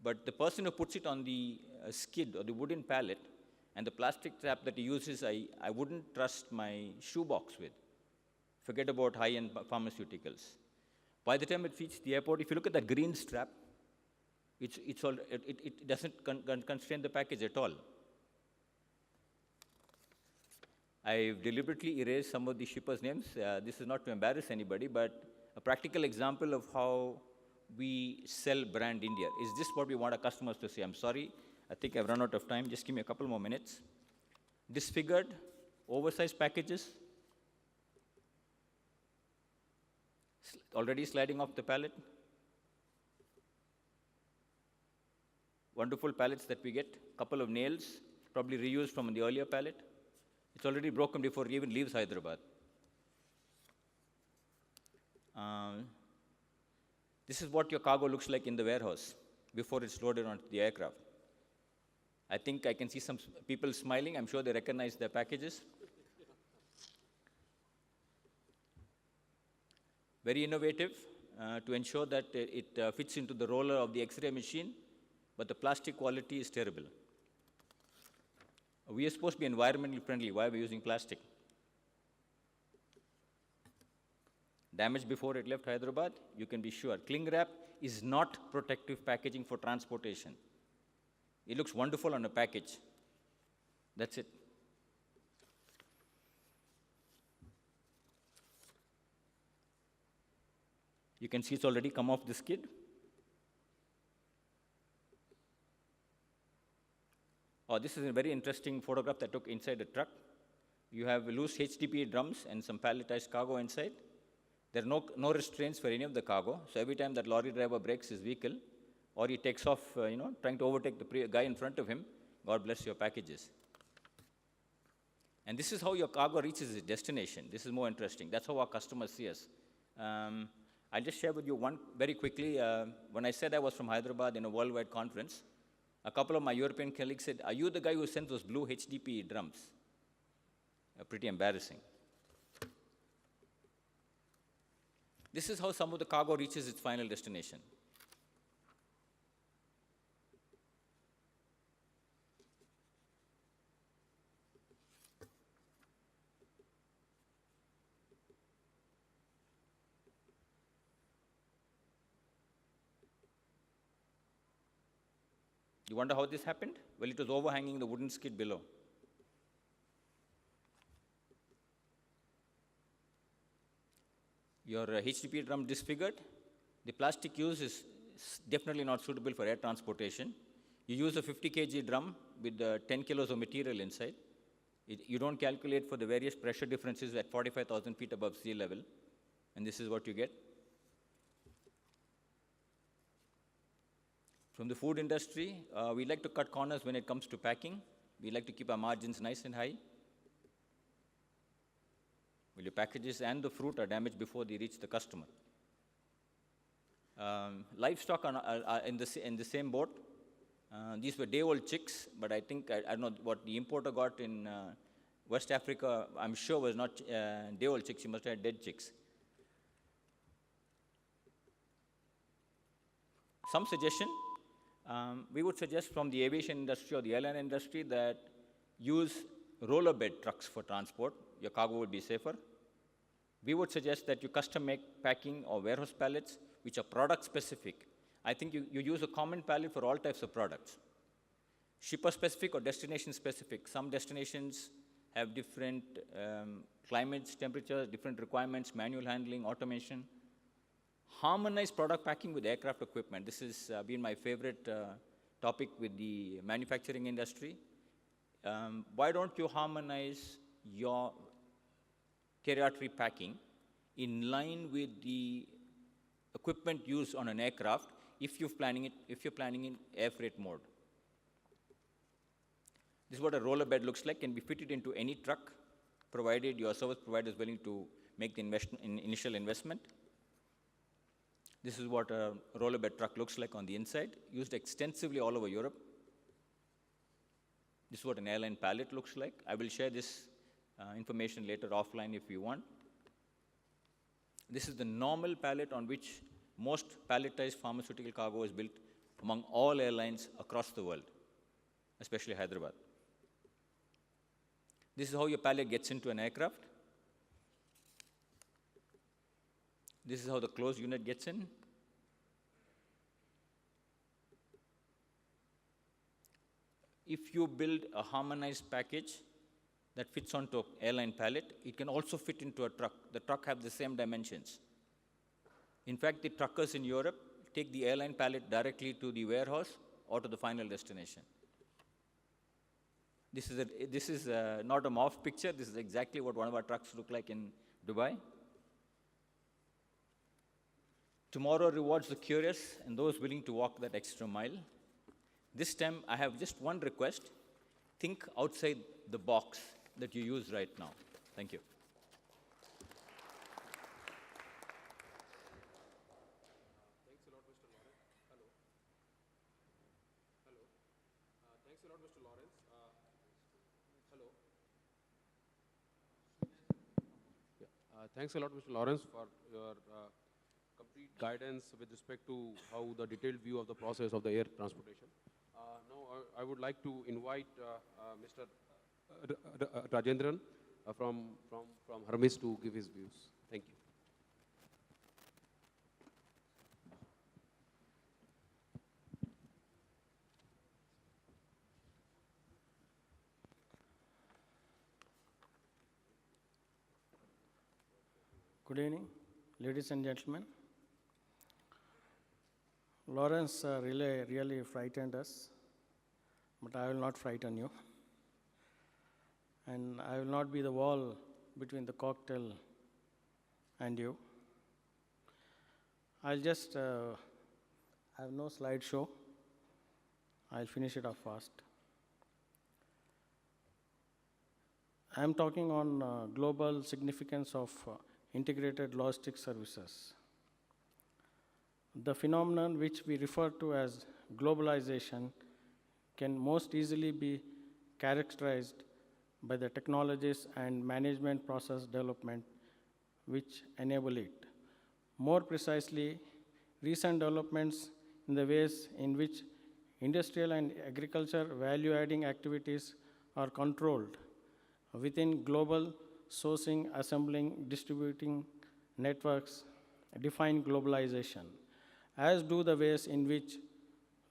But the person who puts it on the skid or the wooden pallet and the plastic trap that he uses, I wouldn't trust my shoebox with. Forget about high-end pharmaceuticals. By the time it reaches the airport, if you look at that green strap, it doesn't constrain the package at all. I've deliberately erased some of the shippers' names. This is not to embarrass anybody, but a practical example of how we sell brand India. Is this what we want our customers to see? I'm sorry, I think I've run out of time. Just give me a couple more minutes. Disfigured, oversized packages, already sliding off the pallet. Wonderful pallets that we get. Couple of nails, probably reused from the earlier pallet. It's already broken before it even leaves Hyderabad. This is what your cargo looks like in the warehouse before it's loaded onto the aircraft. I think I can see some people smiling. I'm sure they recognize their packages. Very innovative to ensure that it fits into the roller of the X-ray machine, but the plastic quality is terrible. We are supposed to be environmentally friendly. Why are we using plastic? Damage before it left Hyderabad, you can be sure. Cling wrap is not protective packaging for transportation. It looks wonderful on a package. That's it. You can see it's already come off the skid. Oh, this is a very interesting photograph that I took inside a truck. You have loose HDPE drums and some palletized cargo inside. There are no restraints for any of the cargo. So every time that lorry driver brakes his vehicle or he takes off, trying to overtake the guy in front of him, God bless your packages. And this is how your cargo reaches its destination. This is more interesting. That's how our customers see us. I'll just share with you one very quickly. When I said I was from Hyderabad in a worldwide conference, a couple of my European colleagues said, "Are you the guy who sent those blue HDPE drums?" Pretty embarrassing. This is how some of the cargo reaches its final destination. You wonder how this happened? Well, it was overhanging the wooden skid below. Your HDPE drum disfigured. The plastic used is definitely not suitable for air transportation. You use a 50 kg drum with 10 kilos of material inside. You don't calculate for the various pressure differences at 45,000 feet above sea level, and this is what you get. From the food industry, we like to cut corners when it comes to packing. We like to keep our margins nice and high. Well, your packages and the fruit are damaged before they reach the customer. Livestock are in the same boat. These were day-old chicks, but I think, I don't know what the importer got in West Africa, I'm sure, was not day-old chicks. You must have had dead chicks. Some suggestion, we would suggest from the aviation industry or the airline industry that use rollerbed trucks for transport. Your cargo would be safer. We would suggest that you custom make packing or warehouse pallets which are product specific. I think you use a common pallet for all types of products. Shipper specific or destination specific. Some destinations have different climates, temperatures, different requirements, manual handling, automation. Harmonize product packing with aircraft equipment. This has been my favorite topic with the manufacturing industry. Why don't you harmonize your carrier artery packing in line with the equipment used on an aircraft if you're planning in air freight mode? This is what a rollerbed looks like. Can be fitted into any truck, provided your service provider is willing to make the initial investment. This is what a rollerbed truck looks like on the inside, used extensively all over Europe. This is what an airline pallet looks like. I will share this information later offline if you want. This is the normal pallet on which most palletized pharmaceutical cargo is built among all airlines across the world, especially Hyderabad. This is how your pallet gets into an aircraft. This is how the closed unit gets in. If you build a harmonized package that fits onto an airline pallet, it can also fit into a truck. The truck have the same dimensions. In fact, the truckers in Europe take the airline pallet directly to the warehouse or to the final destination. This is not a morph picture. This is exactly what one of our trucks look like in Dubai. Tomorrow rewards the curious and those willing to walk that extra mile. This time, I have just one request. Think outside the box that you use right now. Thank you. Thanks a lot, Mr. Lawrence. Hello. Hello. Thanks a lot, Mr. Lawrence. Hello. Yeah. Thanks a lot, Mr. Lawrence, for your complete guidance with respect to how the detailed view of the process of the air transportation. Now, I would like to invite Mr. Rajendran from Hermes to give his views. Thank you. Good evening, ladies and gentlemen. Lawrence really frightened us, but I will not frighten you. And I will not be the wall between the cocktail and you. I'll just have no slideshow. I'll finish it off fast. I'm talking on global significance of integrated logistics services. The phenomenon which we refer to as globalization can most easily be characterized by the technologies and management process development which enable it. More precisely, recent developments in the ways in which industrial and agriculture value-adding activities are controlled within global sourcing, assembling, distributing networks define globalization, as do the ways in which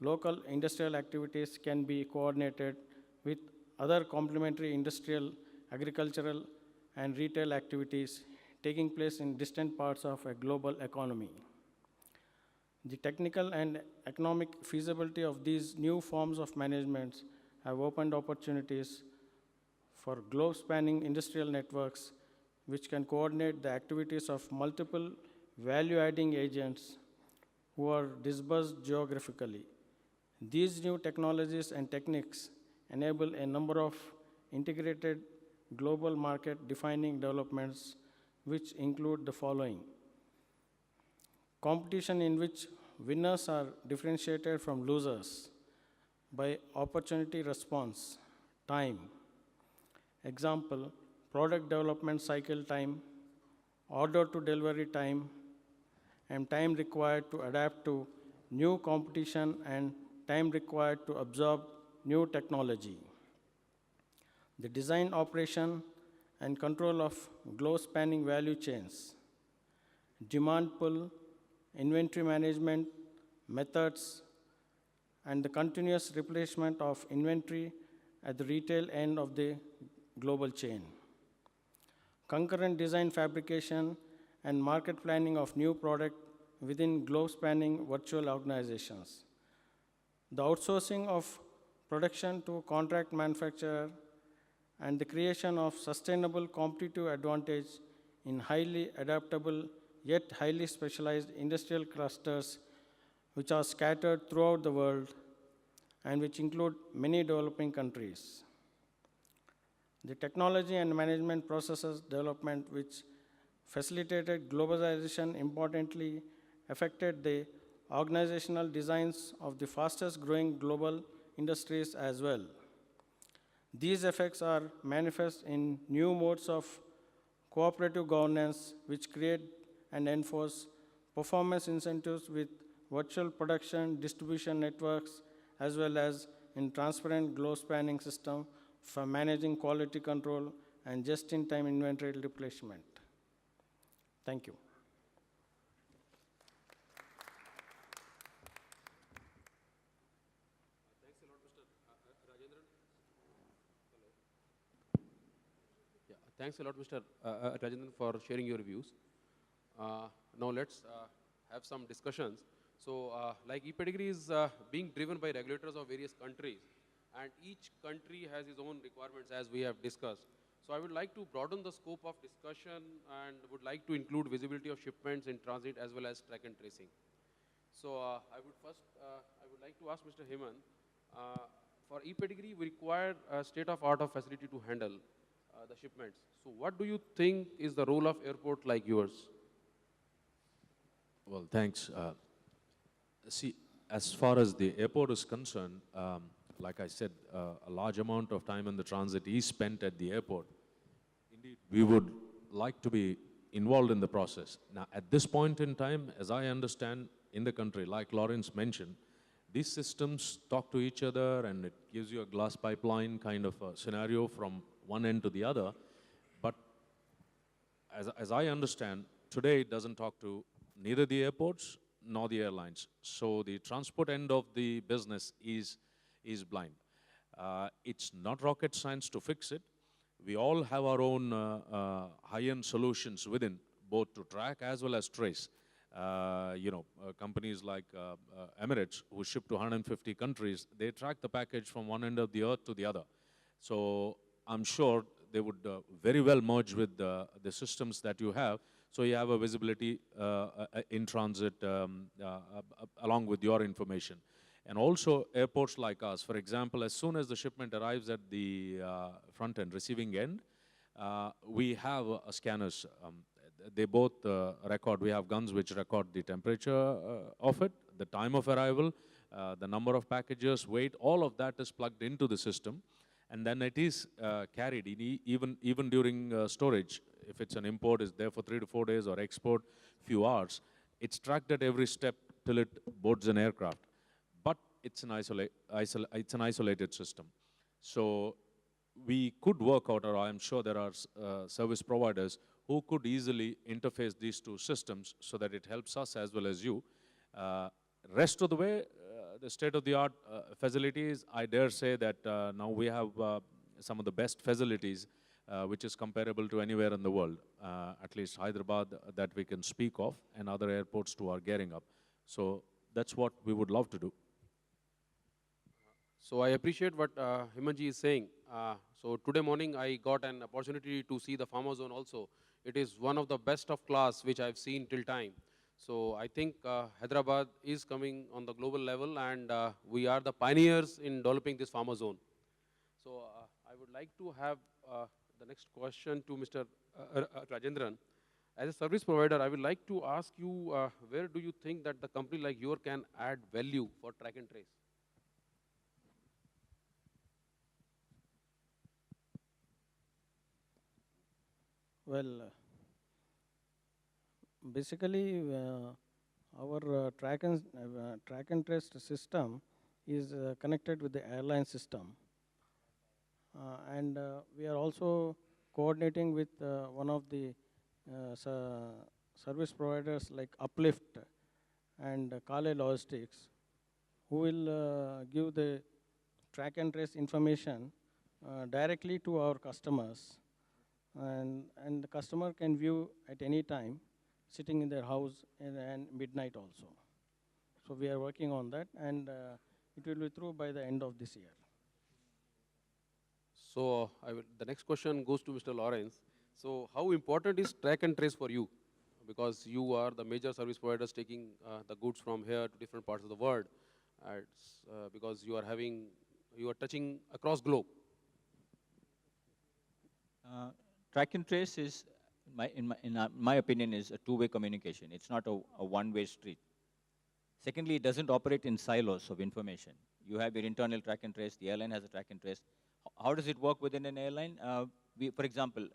local industrial activities can be coordinated with other complementary industrial, agricultural, and retail activities taking place in distant parts of a global economy. The technical and economic feasibility of these new forms of management have opened opportunities for globe-spanning industrial networks which can coordinate the activities of multiple value-adding agents who are dispersed geographically. These new technologies and techniques enable a number of integrated global market defining developments which include the following: competition in which winners are differentiated from losers by opportunity response, time, Example, product development cycle time, order to delivery time, and time required to adapt to new competition and time required to absorb new technology. The design, operation, and control of globe-spanning value chains, demand pull, inventory management methods, and the continuous replacement of inventory at the retail end of the global chain. Concurrent design fabrication and market planning of new product within globe-spanning virtual organizations. The outsourcing of production to contract manufacturer and the creation of sustainable competitive advantage in highly adaptable yet highly specialized industrial clusters which are scattered throughout the world and which include many developing countries. The technology and management processes development which facilitated globalization importantly affected the organizational designs of the fastest growing global industries as well. These effects are manifest in new modes of cooperative governance which create and enforce performance incentives with virtual production distribution networks as well as in transparent globe spanning system for managing quality control and just-in-time inventory replenishment. Thank you. Thanks a lot, Mr. Rajendran, for sharing your views. Now let's have some discussions. So, like ePedigree is being driven by regulators of various countries, and each country has its own requirements as we have discussed. So I would like to broaden the scope of discussion and would like to include visibility of shipments in transit as well as track and tracing. So I would like to ask Mr. Heman, for ePedigree, we require a state-of-art of facility to handle the shipments. So what do you think is the role of airport like yours? Well, thanks. See, as far as the airport is concerned, like I said, a large amount of time in the transit is spent at the airport. Indeed, we would like to be involved in the process. Now, at this point in time, as I understand, in the country, like Lawrence mentioned, these systems talk to each other and it gives you a glass pipeline kind of a scenario from one end to the other. But as I understand, today it doesn't talk to neither the airports nor the airlines. So the transport end of the business is blind. It's not rocket science to fix it. We all have our own high-end solutions within, both to track as well as trace. Companies like Emirates, who ship to 150 countries, they track the package from one end of the earth to the other. So I'm sure they would very well merge with the systems that you have. So you have a visibility in transit along with your information. And also airports like us, for example, as soon as the shipment arrives at the front end, receiving end, we have scanners. They both record, we have guns which record the temperature of it, the time of arrival, the number of packages, weight, all of that is plugged into the system. And then it is carried, even during storage. If it's an import, it's there for 3 to 4 days, or export, few hours. It's tracked at every step till it boards an aircraft. But it's an isolated system. So we could work out, or I'm sure there are service providers who could easily interface these two systems so that it helps us as well as you. Rest of the way, the state-of-the-art facilities, I dare say that now we have some of the best facilities which is comparable to anywhere in the world, at least Hyderabad that we can speak of, and other airports too are gearing up. So that's what we would love to do. So I appreciate what Hemanji is saying. So today morning I got an opportunity to see the Pharma Zone also. It is one of the best of class which I've seen till time. So I think Hyderabad is coming on the global level, and we are the pioneers in developing this Pharma Zone. So I would like to have the next question to Mr. Rajendran. As a service provider, I would like to ask you, where do you think that the company like yours can add value for track and trace? Well, basically, our track and trace system is connected with the airline system. And we are also coordinating with one of the service providers like Uplift and Kale Logistics, who will give the track and trace information directly to our customers. And the customer can view at any time, sitting in their house and midnight also. So we are working on that, and it will be through by the end of this year. So the next question goes to Mr. Lawrence. So how important is track and trace for you? Because you are the major service providers taking the goods from here to different parts of the world. Because you are touching across globe. Track and trace is, my opinion, is a two-way communication. It's not a one-way street. Secondly, it doesn't operate in silos of information. You have your internal track and trace, the airline has a track and trace. How does it work within an airline? For example,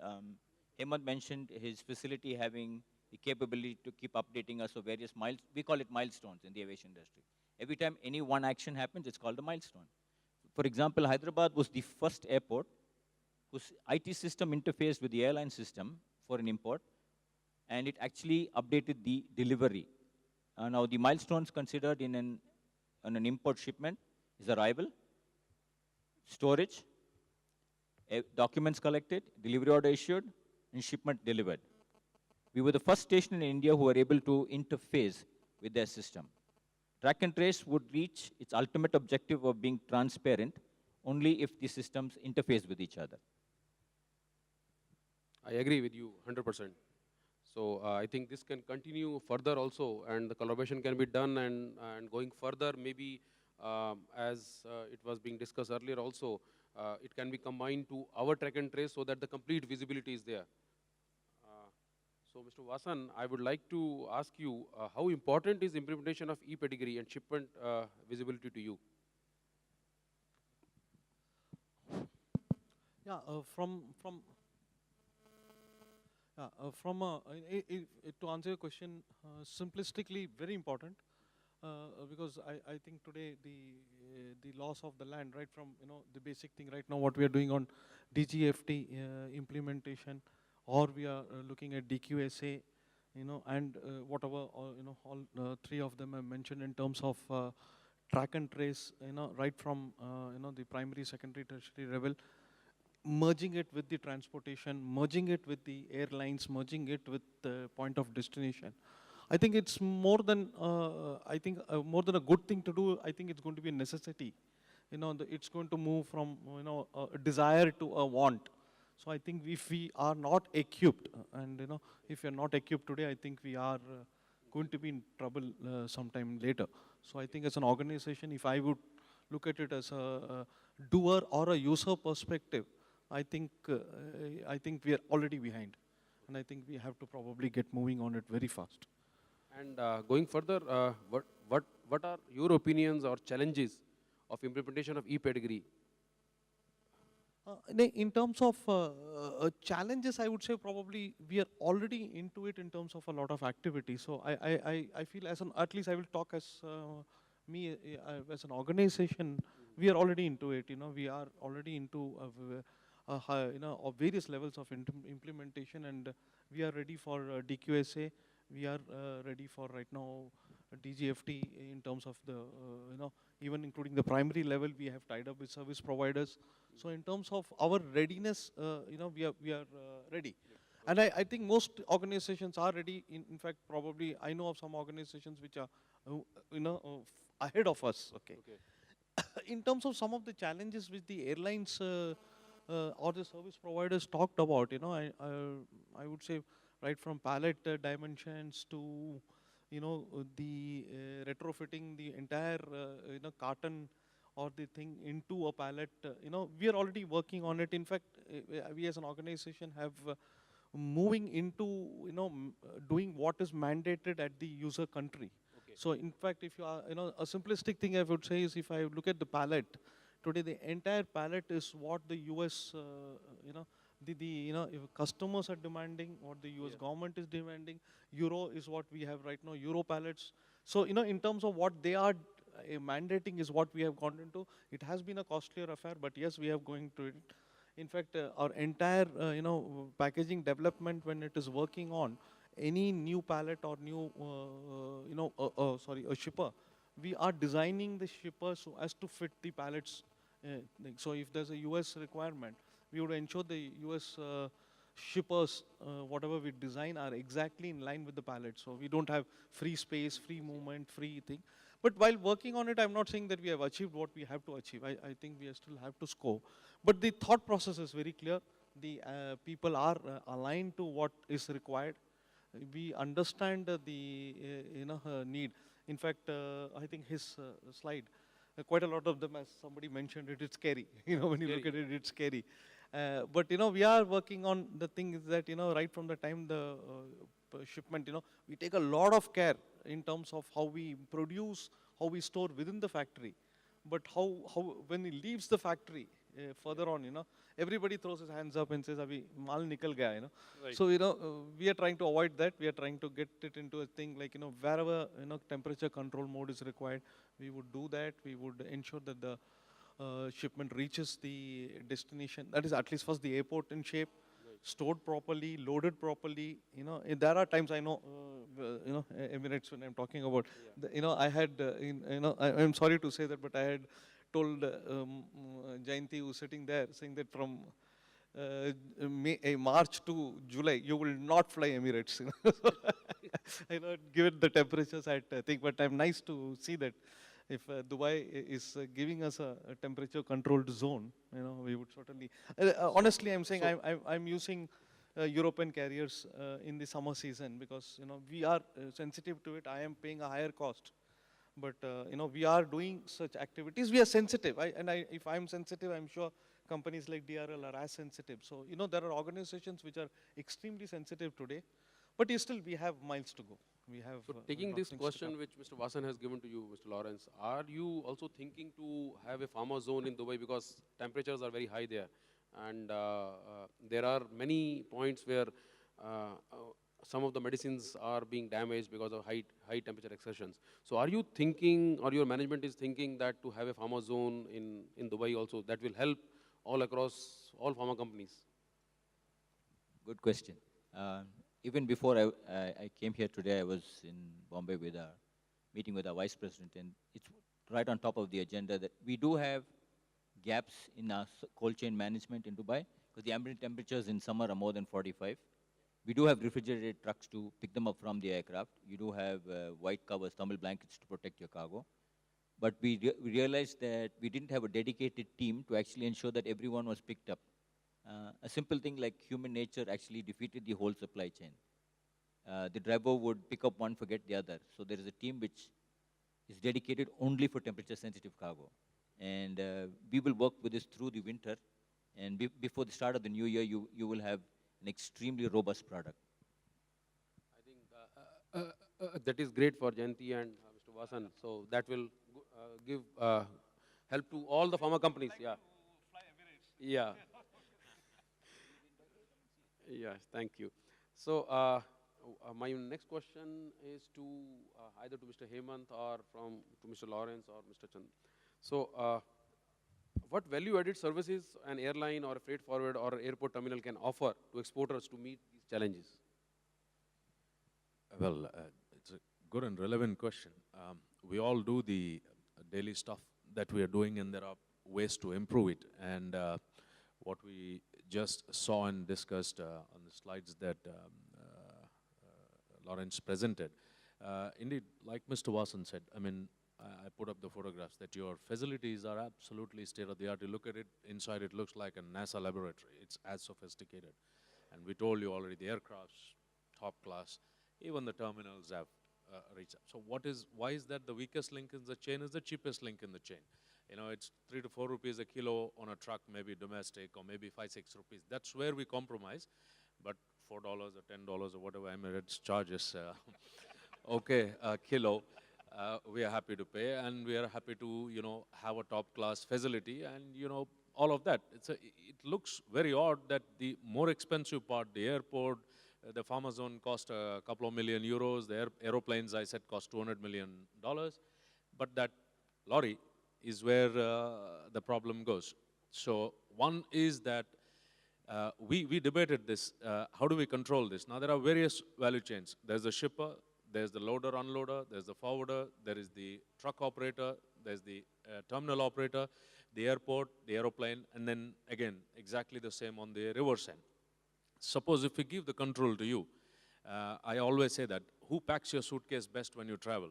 Hemant mentioned his facility having the capability to keep updating us of various we call it milestones in the aviation industry. Every time any one action happens, it's called a milestone. For example, Hyderabad was the first airport whose IT system interfaced with the airline system for an import, and it actually updated the delivery. Now, the milestones considered in an import shipment is arrival, storage, documents collected, delivery order issued, and shipment delivered. We were the first station in India who were able to interface with their system. Track and trace would reach its ultimate objective of being transparent only if the systems interface with each other. I agree with you 100%. So I think this can continue further also, and the collaboration can be done, and going further, maybe as it was being discussed earlier also, it can be combined to our track and trace so that the complete visibility is there. So Mr. Vasan, I would like to ask you, how important is implementation of e-pedigree and shipment visibility to you? Yeah, to answer your question, simplistically, very important, because I think today the loss of the land, right from the basic thing right now, what we are doing on DGFT implementation, or we are looking at DQSA, and whatever all three of them I mentioned in terms of track and trace, right from the primary, secondary, tertiary level, merging it with the transportation, merging it with the airlines, merging it with the point of destination. I think it's more than more than a good thing to do. I think it's going to be a necessity. It's going to move from a desire to a want. So I think if we are not equipped, and if we are not equipped today, I think we are going to be in trouble sometime later. So I think as an organization, if I would look at it as a doer or a user perspective, I think we are already behind, and I think we have to probably get moving on it very fast. And going further, what are your opinions or challenges of implementation of e-pedigree? In terms of challenges, I would say probably we are already into it in terms of a lot of activity. So I feel at least I will talk as me as an organization, we are already into it. We are already into of various levels of implementation, and we are ready for DQSA. We are ready for right now DGFT in terms of the even including the primary level. We have tied up with service providers. So in terms of our readiness, we are ready. And I think most organizations are ready. In fact, probably I know of some organizations which are ahead of us. Okay. In terms of some of the challenges which the airlines or the service providers talked about, I would say right from pallet dimensions to the retrofitting the entire carton or the thing into a pallet, we are already working on it. In fact, we as an organization have moving into doing what is mandated at the user country. Okay. So in fact, if you are a simplistic thing I would say is, if I look at the pallet today, the entire pallet is what the US if customers are demanding, what the US government is demanding. Euro is what we have right now, Euro pallets. So, in terms of what they are mandating is what we have gone into. It has been a costlier affair, but yes, we have going to it. In fact, our entire, packaging development, when it is working on any new pallet or new, a shipper, we are designing the shipper so as to fit the pallets. So if there's a US requirement, we would ensure the US shippers, whatever we design, are exactly in line with the pallet. So we don't have free space, free movement, free thing. But while working on it, I'm not saying that we have achieved what we have to achieve. I think we still have to score. But the thought process is very clear. The people are aligned to what is required. We understand the need. In fact, I think his slide, quite a lot of them, as somebody mentioned it, it's scary. When you look at it, it's scary. But we are working on the thing is that right from the time the shipment, we take a lot of care in terms of how we produce, how we store within the factory. But how when it leaves the factory, further on, everybody throws his hands up and says, "Abhi mal nikal gaya," Right. So we are trying to avoid that. We are trying to get it into a thing like wherever temperature control mode is required, we would do that. We would ensure that the shipment reaches the destination. That is at least first the airport in shape, stored properly, loaded properly. There are times I know, Emirates when I'm talking about. I had, I'm sorry to say that, but I had told Jayanti, who's sitting there, saying that from March to July, you will not fly Emirates. Given the temperatures at thing, but I'm nice to see that if Dubai is giving us a temperature controlled zone, we would certainly. Honestly, I'm saying I'm using European carriers in the summer season because we are sensitive to it. I am paying a higher cost. But we are doing such activities. We are sensitive, if I'm sensitive, I'm sure companies like DRL are as sensitive. So there are organizations which are extremely sensitive today, but still we have miles to go. We have. So taking lot this things to question come. which Mr. Vasan has given to you, Mr. Lawrence, are you also thinking to have a farmer zone in Dubai because temperatures are very high there, and there are many points where some of the medicines are being damaged because of high temperature exertions. So are you thinking, or your management is thinking that to have a farmer zone in Dubai also that will help all across all pharma companies? Good question. Even before I came here today, I was in Bombay with a meeting with our vice president, and it's right on top of the agenda that we do have gaps in our cold chain management in Dubai because the ambient temperatures in summer are more than 45. We do have refrigerated trucks to pick them up from the aircraft. You do have white covers, thermal blankets to protect your cargo. But we realized that we didn't have a dedicated team to actually ensure that everyone was picked up. A simple thing like human nature actually defeated the whole supply chain. The driver would pick up one, forget the other. So there is a team which is dedicated only for temperature-sensitive cargo. And we will work with this through the winter. And before the start of the new year, you will have an extremely robust product. I think that is great for Jayanti and Mr. Vasan. So that will give help to all the pharma companies. Yeah. Yeah. Yes, thank you. So my next question is to either to Mr. Hemant or to Mr. Lawrence or Mr. Chand. So what value-added services an airline or a freight forward or airport terminal can offer to exporters to meet these challenges? Well, it's a good and relevant question. We all do the daily stuff that we are doing, and there are ways to improve it. And what we just saw and discussed on the slides that Lawrence presented, indeed, like Mr. Vasan said, I mean, I put up the photographs that your facilities are absolutely state-of-the-art. You look at it, inside it looks like a NASA laboratory. It's as sophisticated. And we told you already, the aircrafts, top class, even the terminals have reached up. So why is that the weakest link in the chain is the cheapest link in the chain? It's 3 to 4 rupees a kilo on a truck, maybe domestic, or maybe 5, 6 rupees. That's where we compromise. But $4 or $10 or whatever Emirates charges, okay, a kilo, we are happy to pay, and we are happy to, have a top-class facility. And, all of that. It looks very odd that the more expensive part, the airport, the pharma zone cost a couple of million euros, the aeroplanes, I said, cost $200 million, but that lorry is where the problem goes. So one is that we debated this, how do we control this? Now there are various value chains. There's the shipper, there's the loader, unloader, there's the forwarder, there is the truck operator, there's the terminal operator, the airport, the aeroplane, and then again, exactly the same on the reverse end. Suppose if we give the control to you, I always say that, who packs your suitcase best when you travel?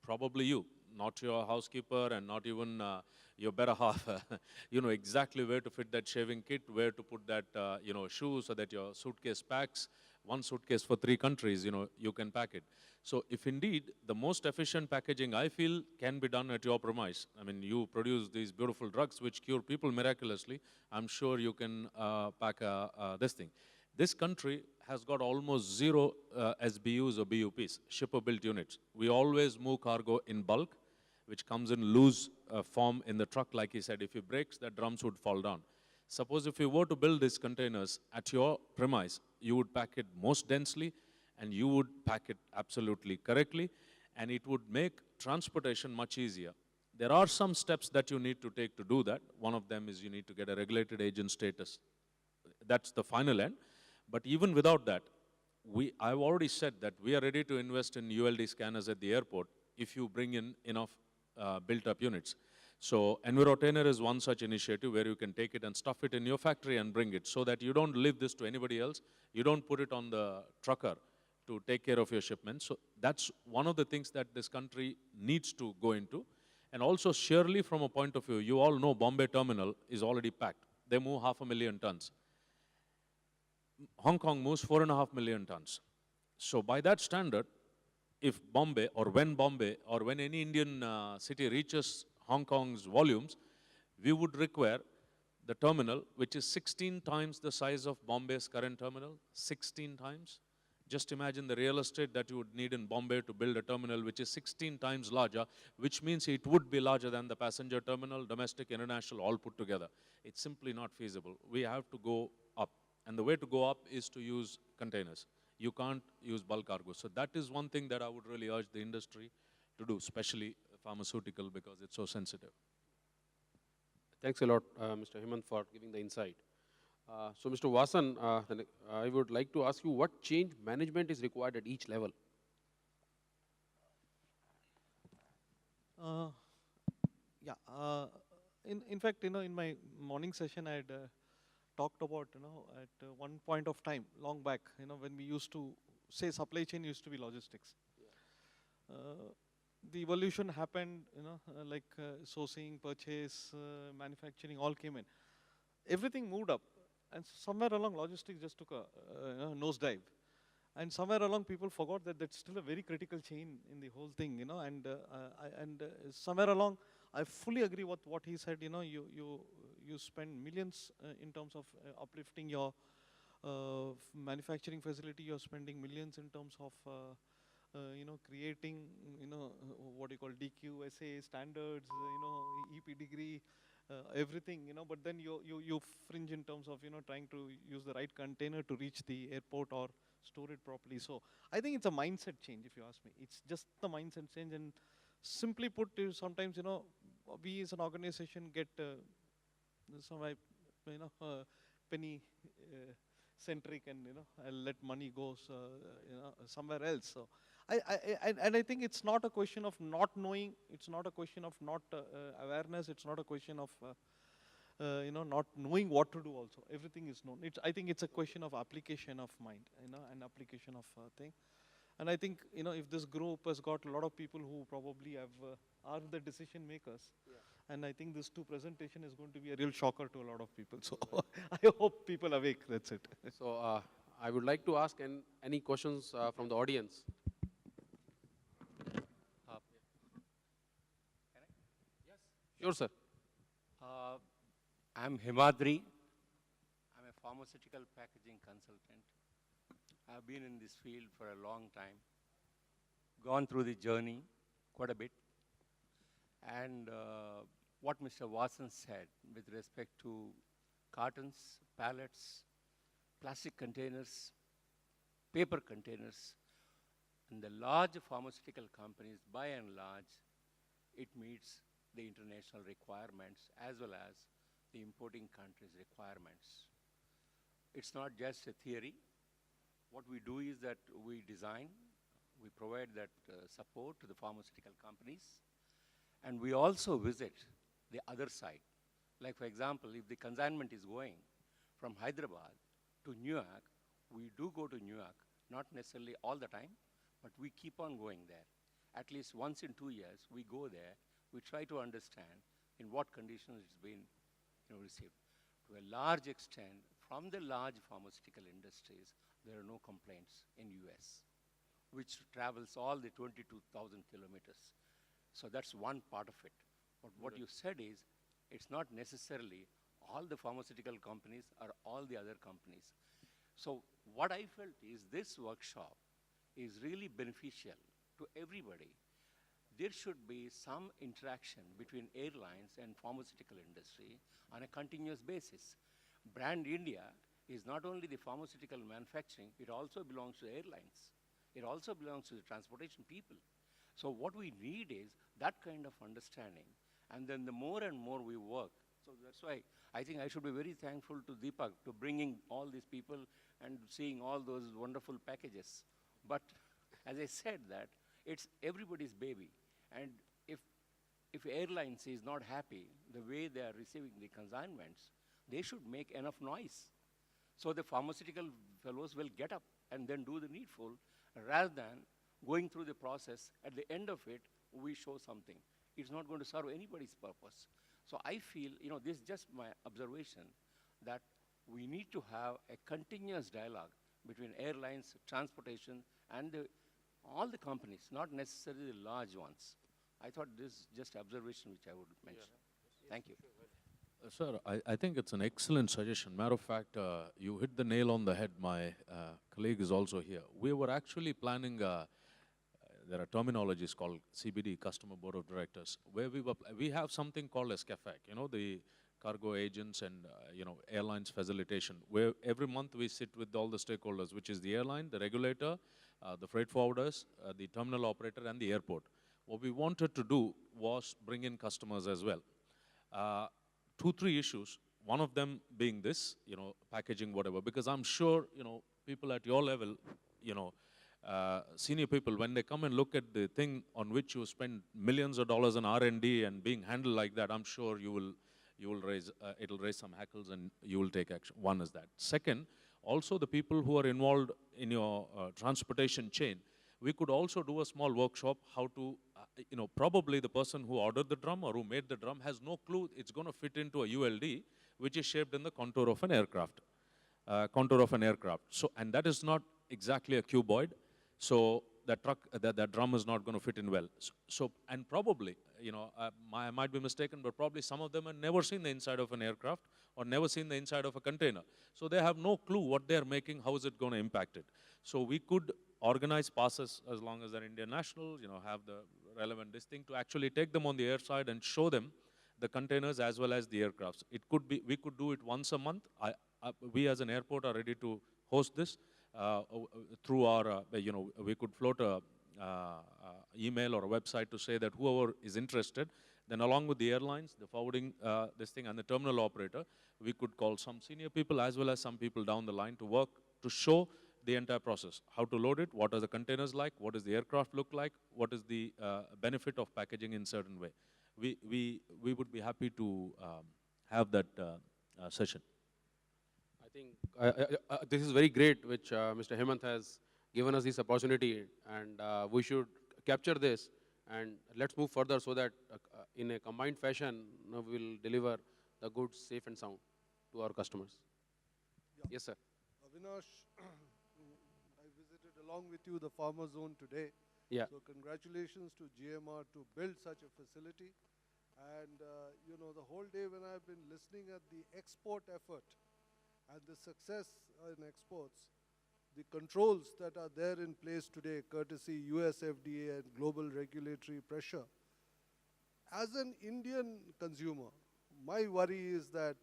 Probably you, not your housekeeper and not even your better half. You know exactly where to fit that shaving kit, where to put that shoe so that your suitcase packs. One suitcase for 3 countries, you can pack it. So if indeed the most efficient packaging, I feel, can be done at your premise. I mean, you produce these beautiful drugs which cure people miraculously. I'm sure you can pack this thing. This country has got almost 0 SBUs or BUPs, shipper-built units. We always move cargo in bulk, which comes in loose form in the truck. Like he said, if he breaks, the drums would fall down. Suppose if you were to build these containers at your premise, you would pack it most densely, and you would pack it absolutely correctly, and it would make transportation much easier. There are some steps that you need to take to do that. One of them is you need to get a regulated agent status. That's the final end. But even without that, I've already said that we are ready to invest in ULD scanners at the airport if you bring in enough built-up units. So Envirotainer is one such initiative where you can take it and stuff it in your factory and bring it, so that you don't leave this to anybody else. You don't put it on the trucker to take care of your shipment. So that's one of the things that this country needs to go into. And also, surely from a point of view, you all know Bombay terminal is already packed. They move 500,000 tons. Hong Kong moves 4.5 million tons. So by that standard, if Bombay, or when any Indian city reaches Hong Kong's volumes, we would require the terminal, which is 16 times the size of Bombay's current terminal, 16 times. Just imagine the real estate that you would need in Bombay to build a terminal which is 16 times larger, which means it would be larger than the passenger terminal, domestic, international, all put together. It's simply not feasible. We have to go up. And the way to go up is to use containers. You can't use bulk cargo. So that is one thing that I would really urge the industry to do, especially pharmaceutical, because it's so sensitive. Thanks a lot, Mr. Hemant, for giving the insight. So, Mr. Vasan, I would like to ask you what change management is required at each level? In fact, in my morning session, I had talked about, at one point of time, long back, when we used to say supply chain used to be logistics. The evolution happened, like sourcing, purchase, manufacturing, all came in. Everything moved up, and somewhere along logistics just took a nosedive. And somewhere along people forgot that that's still a very critical chain in the whole thing, and somewhere along I fully agree with what he said, you spend millions in terms of uplifting your manufacturing facility, you're spending millions in terms of creating, what you call DQ, SA standards, EP degree, everything, but then you fringe in terms of, trying to use the right container to reach the airport or store it properly. So I think it's a mindset change, if you ask me. It's just the mindset change, and simply put, sometimes, we as an organization get some, penny centric, and I'll let money go somewhere else. So I think it's not a question of not knowing, it's not a question of not awareness, it's not a question of not knowing what to do also. Everything is known. I think it's a question of application of mind, and application of thing. And I think, if this group has got a lot of people who probably are the decision makers, and I think this presentation is going to be a real shocker to a lot of people. So I hope people awake, that's it. So I would like to ask any questions from the audience. Sure, sir. I'm Himadri. I'm a pharmaceutical packaging consultant. I've been in this field for a long time, gone through the journey quite a bit. And what Mr. Watson said with respect to cartons, pallets, plastic containers, paper containers, and the large pharmaceutical companies, by and large, it meets the international requirements as well as the importing countries' requirements. It's not just a theory. What we do is that we design, we provide that support to the pharmaceutical companies, and we also visit the other side. Like, for example, if the consignment is going from Hyderabad to New York, we do go to New York, not necessarily all the time, but we keep on going there. At least once in 2 years, we go there, we try to understand in what conditions it's been received. To a large extent, from the large pharmaceutical industries, there are no complaints in US, which travels all the 22,000 kilometers. So that's one part of it. But what you said is, it's not necessarily all the pharmaceutical companies or all the other companies. So what I felt is this workshop is really beneficial to everybody. There should be some interaction between airlines and pharmaceutical industry on a continuous basis. Brand India is not only the pharmaceutical manufacturing, it also belongs to airlines. It also belongs to the transportation people. So what we need is that kind of understanding. And then the more and more we work, so that's why I think I should be very thankful to Deepak to bringing all these people and seeing all those wonderful packages. But as I said that, it's everybody's baby. And if airlines is not happy the way they are receiving the consignments, they should make enough noise. So the pharmaceutical fellows will get up and then do the needful, rather than going through the process. At the end of it, we show something. It's not going to serve anybody's purpose. So I feel, this is just my observation, that we need to have a continuous dialogue between airlines, transportation, and all the companies, not necessarily the large ones. I thought this is just observation which I would mention. Thank you. Sir, I think it's an excellent suggestion. Matter of fact, you hit the nail on the head. My colleague is also here. We were actually planning, there are terminologies called CBD, Customer Board of Directors, where we have something called as CAFAC, the cargo agents and, airlines facilitation, where every month we sit with all the stakeholders, which is the airline, the regulator, the freight forwarders, the terminal operator, and the airport. What we wanted to do was bring in customers as well. 2-3 issues, one of them being this, packaging, whatever, because I'm sure, people at your level, senior people, when they come and look at the thing on which you spend millions of dollars on R&D and being handled like that, I'm sure it'll raise some hackles and you will take action. One is that. Second, also the people who are involved in your transportation chain, we could also do a small workshop how to, probably the person who ordered the drum or who made the drum has no clue it's going to fit into a ULD, which is shaped in the contour of an aircraft. So, and that is not exactly a cuboid. So that drum is not going to fit in well. So and probably, I might be mistaken, but probably some of them have never seen the inside of an aircraft or never seen the inside of a container. So they have no clue what they're making, how is it going to impact it. So we could organize passes as long as they're Indian national, have the relevant thing to actually take them on the air side and show them the containers as well as the aircrafts. It could be, we could do it once a month. We as an airport are ready to host this. Through our, we could float a email or a website to say that whoever is interested, then along with the airlines, the forwarding this thing and the terminal operator, we could call some senior people as well as some people down the line to work to show the entire process. How to load it, what are the containers like, what does the aircraft look like, what is the benefit of packaging in certain way. We would be happy to have that session. I think this is very great, which Mr. Hemant has given us this opportunity, and we should capture this and let's move further so that in a combined fashion, we will deliver the goods safe and sound to our customers. Yeah. Yes, sir. Avinash, I visited along with you the farmer zone today. Yeah. So congratulations to GMR to build such a facility. And the whole day when I've been listening at the export effort and the success in exports, the controls that are there in place today, courtesy US FDA and global regulatory pressure, as an Indian consumer, my worry is that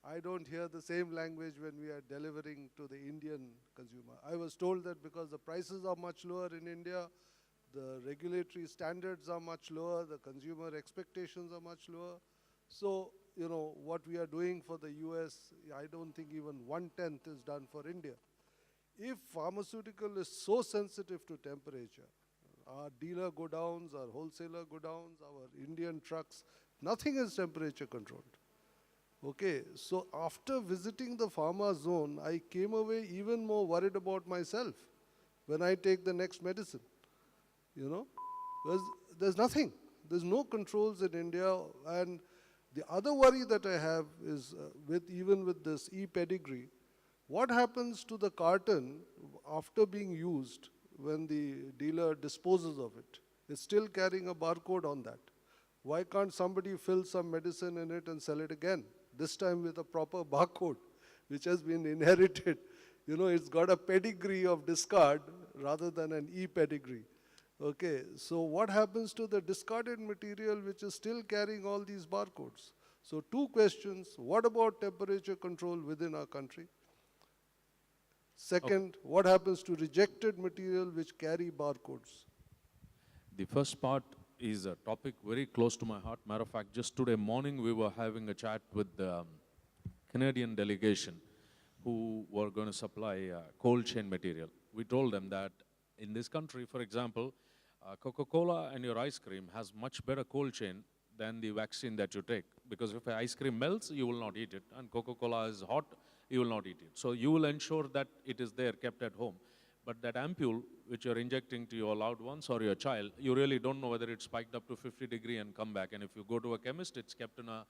I don't hear the same language when we are delivering to the Indian consumer. I was told that because the prices are much lower in India, the regulatory standards are much lower, the consumer expectations are much lower. So, you know, what we are doing for the US, I don't think even 1/10 is done for India. If pharmaceutical is so sensitive to temperature, our dealer go downs, our wholesaler go downs, our Indian trucks, nothing is temperature controlled. Okay, so after visiting the pharma zone, I came away even more worried about myself when I take the next medicine. You know, because there's nothing. There's no controls in India. And the other worry that I have is even with this e-pedigree, what happens to the carton after being used when the dealer disposes of it? It's still carrying a barcode on that. Why can't somebody fill some medicine in it and sell it again? This time with a proper barcode, which has been inherited. You know, it's got a pedigree of discard rather than an e-pedigree. Okay, so what happens to the discarded material which is still carrying all these barcodes? So 2 questions. What about temperature control within our country? Second, what happens to rejected material which carry barcodes? The first part is a topic very close to my heart. Matter of fact, just today morning we were having a chat with the Canadian delegation who were going to supply cold chain material. We told them that in this country, for example, Coca-Cola and your ice cream has much better cold chain than the vaccine that you take. Because if ice cream melts, you will not eat it. And Coca-Cola is hot, you will not eat it. So you will ensure that it is there, kept at home. But that ampule, which you're injecting to your loved ones or your child, you really don't know whether it's spiked up to 50 degree and come back. And if you go to a chemist, it's kept in a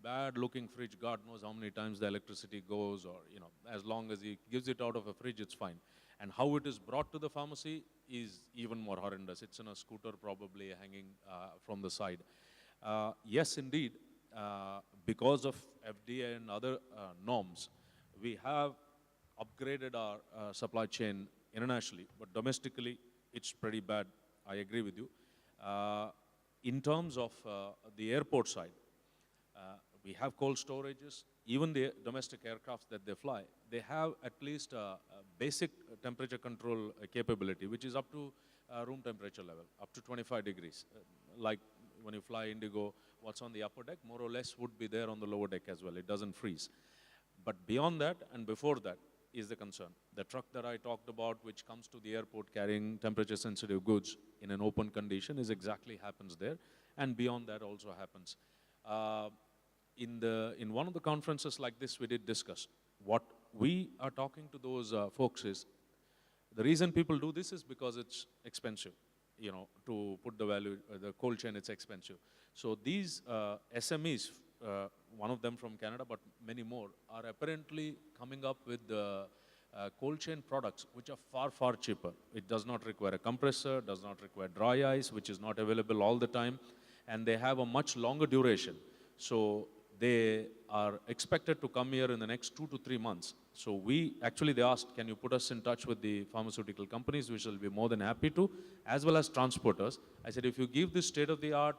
bad-looking fridge. God knows how many times the electricity goes, or, you know, as long as he gives it out of a fridge, it's fine. And how it is brought to the pharmacy is even more horrendous. It's in a scooter probably hanging from the side. Yes, indeed, because of FDA and other norms, we have upgraded our supply chain internationally, but domestically, it's pretty bad. I agree with you. In terms of the airport side, we have cold storages. Even the domestic aircrafts that they fly, they have at least a basic temperature control capability, which is up to room temperature level, up to 25 degrees. Like when you fly Indigo, what's on the upper deck, more or less would be there on the lower deck as well. It doesn't freeze. But beyond that and before that is the concern. The truck that I talked about, which comes to the airport carrying temperature-sensitive goods in an open condition, is exactly happens there. And beyond that also happens. In one of the conferences like this, we did discuss what we are talking to those folks is, the reason people do this is because it's expensive, you know, to put the value, the cold chain, it's expensive. So these SMEs, one of them from Canada, but many more, are apparently coming up with cold chain products which are far, far cheaper. It does not require a compressor, does not require dry ice, which is not available all the time, and they have a much longer duration. So they are expected to come here in the next 2 to 3 months. So they asked, can you put us in touch with the pharmaceutical companies, which will be more than happy to, as well as transporters. I said, if you give this state-of-the-art,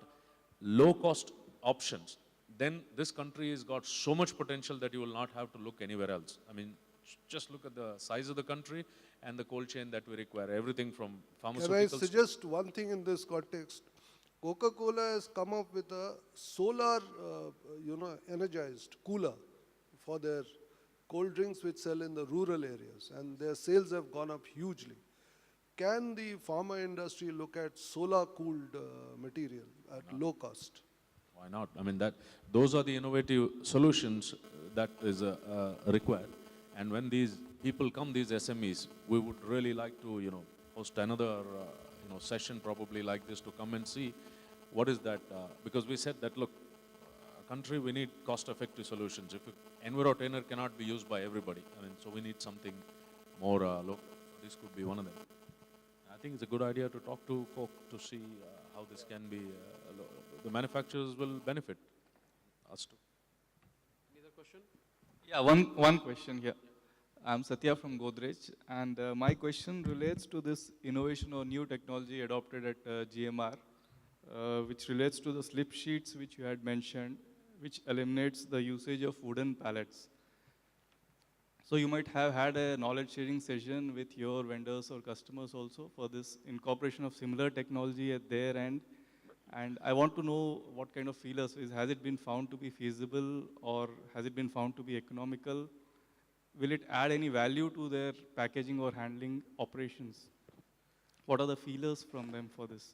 low-cost options, then this country has got so much potential that you will not have to look anywhere else. I mean, just look at the size of the country and the cold chain that we require, everything from pharmaceuticals. Can I suggest one thing in this context? Coca-Cola has come up with a solar, energized cooler for their cold drinks which sell in the rural areas, and their sales have gone up hugely. Can the pharma industry look at solar-cooled material at low cost? Why not? I mean, those are the innovative solutions that is required. And when these people come, these SMEs, we would really like to, host another, session probably like this to come and see what is that, because we said that, look, country, we need cost-effective solutions. If Envirotainer cannot be used by everybody, so we need something more local. This could be one of them. I think it's a good idea to talk to Coke to see how this can be, the manufacturers will benefit us too. Any other question? Yeah, one question here. I'm Satya from Godrej, and my question relates to this innovation or new technology adopted at GMR, which relates to the slip sheets which you had mentioned, which eliminates the usage of wooden pallets. So you might have had a knowledge sharing session with your vendors or customers also for this incorporation of similar technology at their end. And I want to know what kind of feelers has it been found to be feasible, or has it been found to be economical? Will it add any value to their packaging or handling operations? What are the feelers from them for this?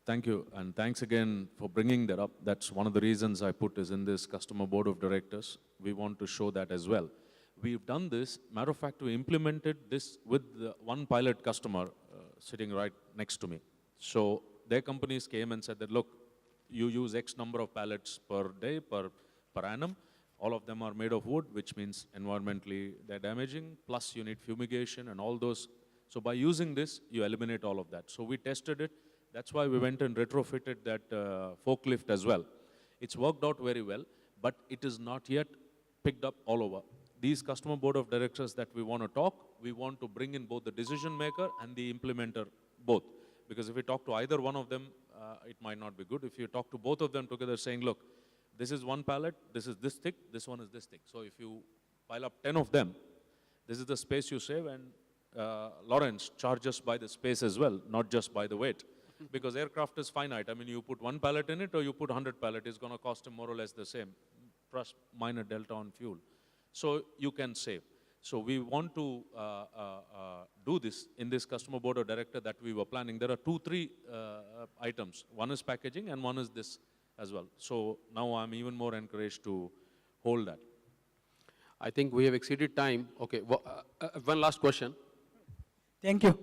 Thank you, and thanks again for bringing that up. That's one of the reasons I put is in this customer board of directors. We want to show that as well. We've done this, matter of fact, we implemented this with one pilot customer sitting right next to me. So their companies came and said that, look, you use X number of pallets per day, per annum. All of them are made of wood, which means environmentally they're damaging, plus you need fumigation and all those. So by using this, you eliminate all of that. So we tested it. That's why we went and retrofitted that forklift as well. It's worked out very well, but it is not yet picked up all over. These customer board of directors that we want to talk, we want to bring in both the decision maker and the implementer both. Because if we talk to either one of them, it might not be good. If you talk to both of them together saying, look, this is one pallet, this is this thick, this one is this thick. So if you pile up 10 of them, this is the space you save, and Lawrence charges by the space as well, not just by the weight. Because aircraft is finite. I mean, you put one pallet in it or you put 100 pallets, it's going to cost him more or less the same, plus minor delta on fuel. So you can save. So we want to do this in this customer board of director that we were planning. There are 2-3 items. One is packaging and one is this as well. So now I'm even more encouraged to hold that. I think we have exceeded time. Okay, one last question. Thank you.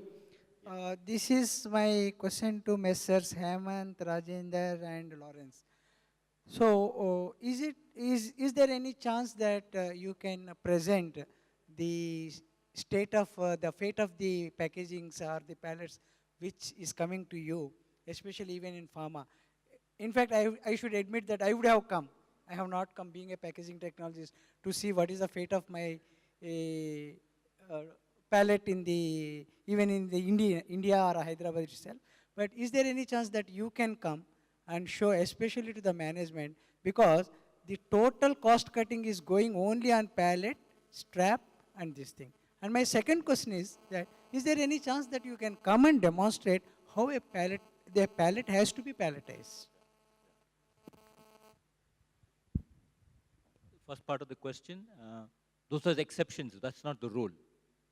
This is my question to Messrs. Hemant, Rajender, and Lawrence. So, is there any chance that you can present the state of the fate of the packagings or the pallets which is coming to you, especially even in pharma? In fact, I should admit that I would have come. I have not come, being a packaging technologist, to see what is the fate of my pallet in the, even in the India or Hyderabad itself. But is there any chance that you can come and show, especially to the management, because the total cost cutting is going only on pallet, strap, and this thing. And my second question is that, is there any chance that you can come and demonstrate how a pallet, the pallet has to be palletized? First part of the question, those are the exceptions, that's not the rule.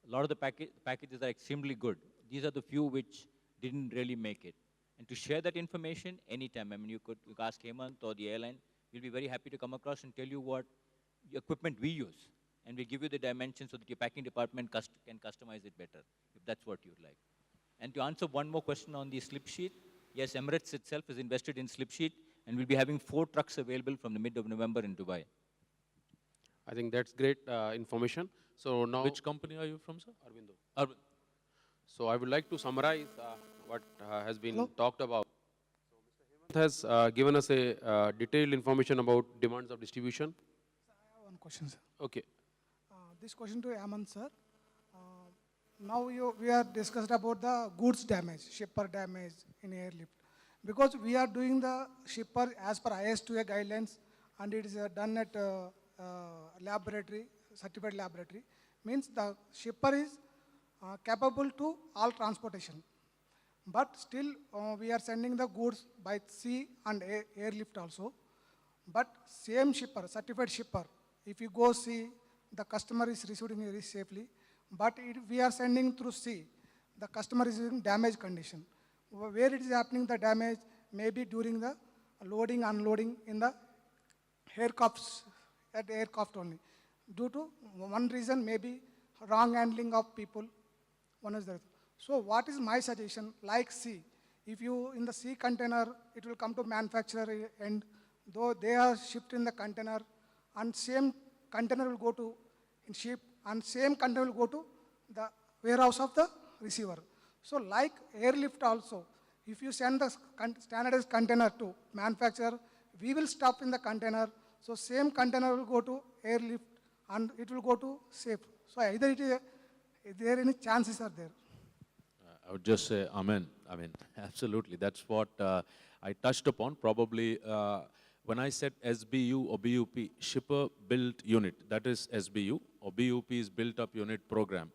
A lot of the packages are extremely good. These are the few which didn't really make it. And to share that information anytime, I mean, you could ask Hemant or the airline, we'll be very happy to come across and tell you what equipment we use. And we'll give you the dimensions so that your packing department can customize it better, if that's what you'd like. And to answer one more question on the slip sheet, yes, Emirates itself is invested in slip sheet, and we'll be having 4 trucks available from the mid of November in Dubai. I think that's great information. So now, Which company are you from, sir? Arvindo. Arvind. So I would like to summarize what has been talked about. So Mr. Hemant has given us a detailed information about demands of distribution. I have one question, sir. Okay. This question to Hemant, sir. Now we are discussed about the goods damage, shipper damage in airlift. Because we are doing the shipper as per IS2A guidelines, and it is done at laboratory, certified laboratory, means the shipper is capable to all transportation. But still we are sending the goods by sea and airlift also. But same shipper, certified shipper, if you go sea, the customer is receiving very safely. But we are sending through sea, the customer is in damaged condition. Where it is happening, the damage maybe during the loading, unloading in the aircrafts, at the aircraft only. Due to one reason, maybe wrong handling of people, one is there. So what is my suggestion, like sea, if you in the sea container, it will come to manufacturer end, though they are shipped in the container, and same container will go to in ship, and same container will go to the warehouse of the receiver. So like airlift also, if you send the standardized container to manufacturer, we will stop in the container, so same container will go to airlift and it will go to safe. So either it is, there any chances are there? I would just say amen. I mean, absolutely. That's what I touched upon. Probably when I said SBU or BUP, Shipper Built Unit, that is SBU, or BUP is Built Up Unit Program.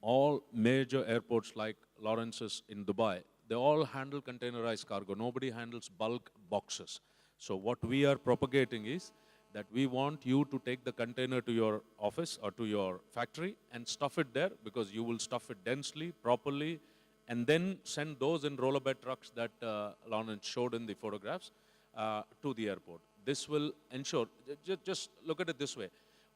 All major airports like Lawrence's in Dubai, they all handle containerized cargo. Nobody handles bulk boxes. So what we are propagating is that we want you to take the container to your office or to your factory and stuff it there, because you will stuff it densely, properly, and then send those in roller bed trucks that Lawrence showed in the photographs to the airport. This will ensure, just look at it this way.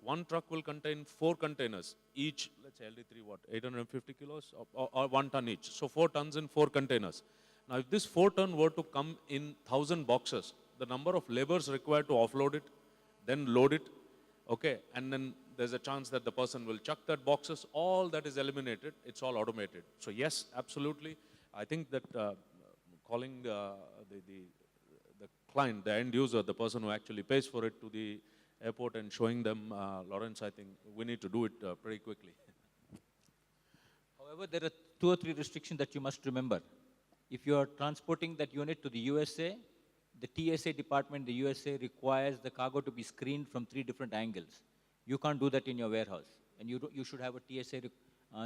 One truck will contain 4 containers, each, let's say LD3, what, 850 kilos or 1 ton each. So 4 tons in 4 containers. Now, if this 4 ton were to come in 1,000 boxes, the number of laborers required to offload it, then load it, okay, and then there's a chance that the person will chuck that boxes, all that is eliminated, it's all automated. So yes, absolutely. I think that calling the client, the end user, the person who actually pays for it, to the airport and showing them, Lawrence, I think we need to do it pretty quickly. However, there are 2 or 3 restrictions that you must remember. If you are transporting that unit to the USA, the TSA department in the USA requires the cargo to be screened from 3 different angles. You can't do that in your warehouse. And you should have a TSA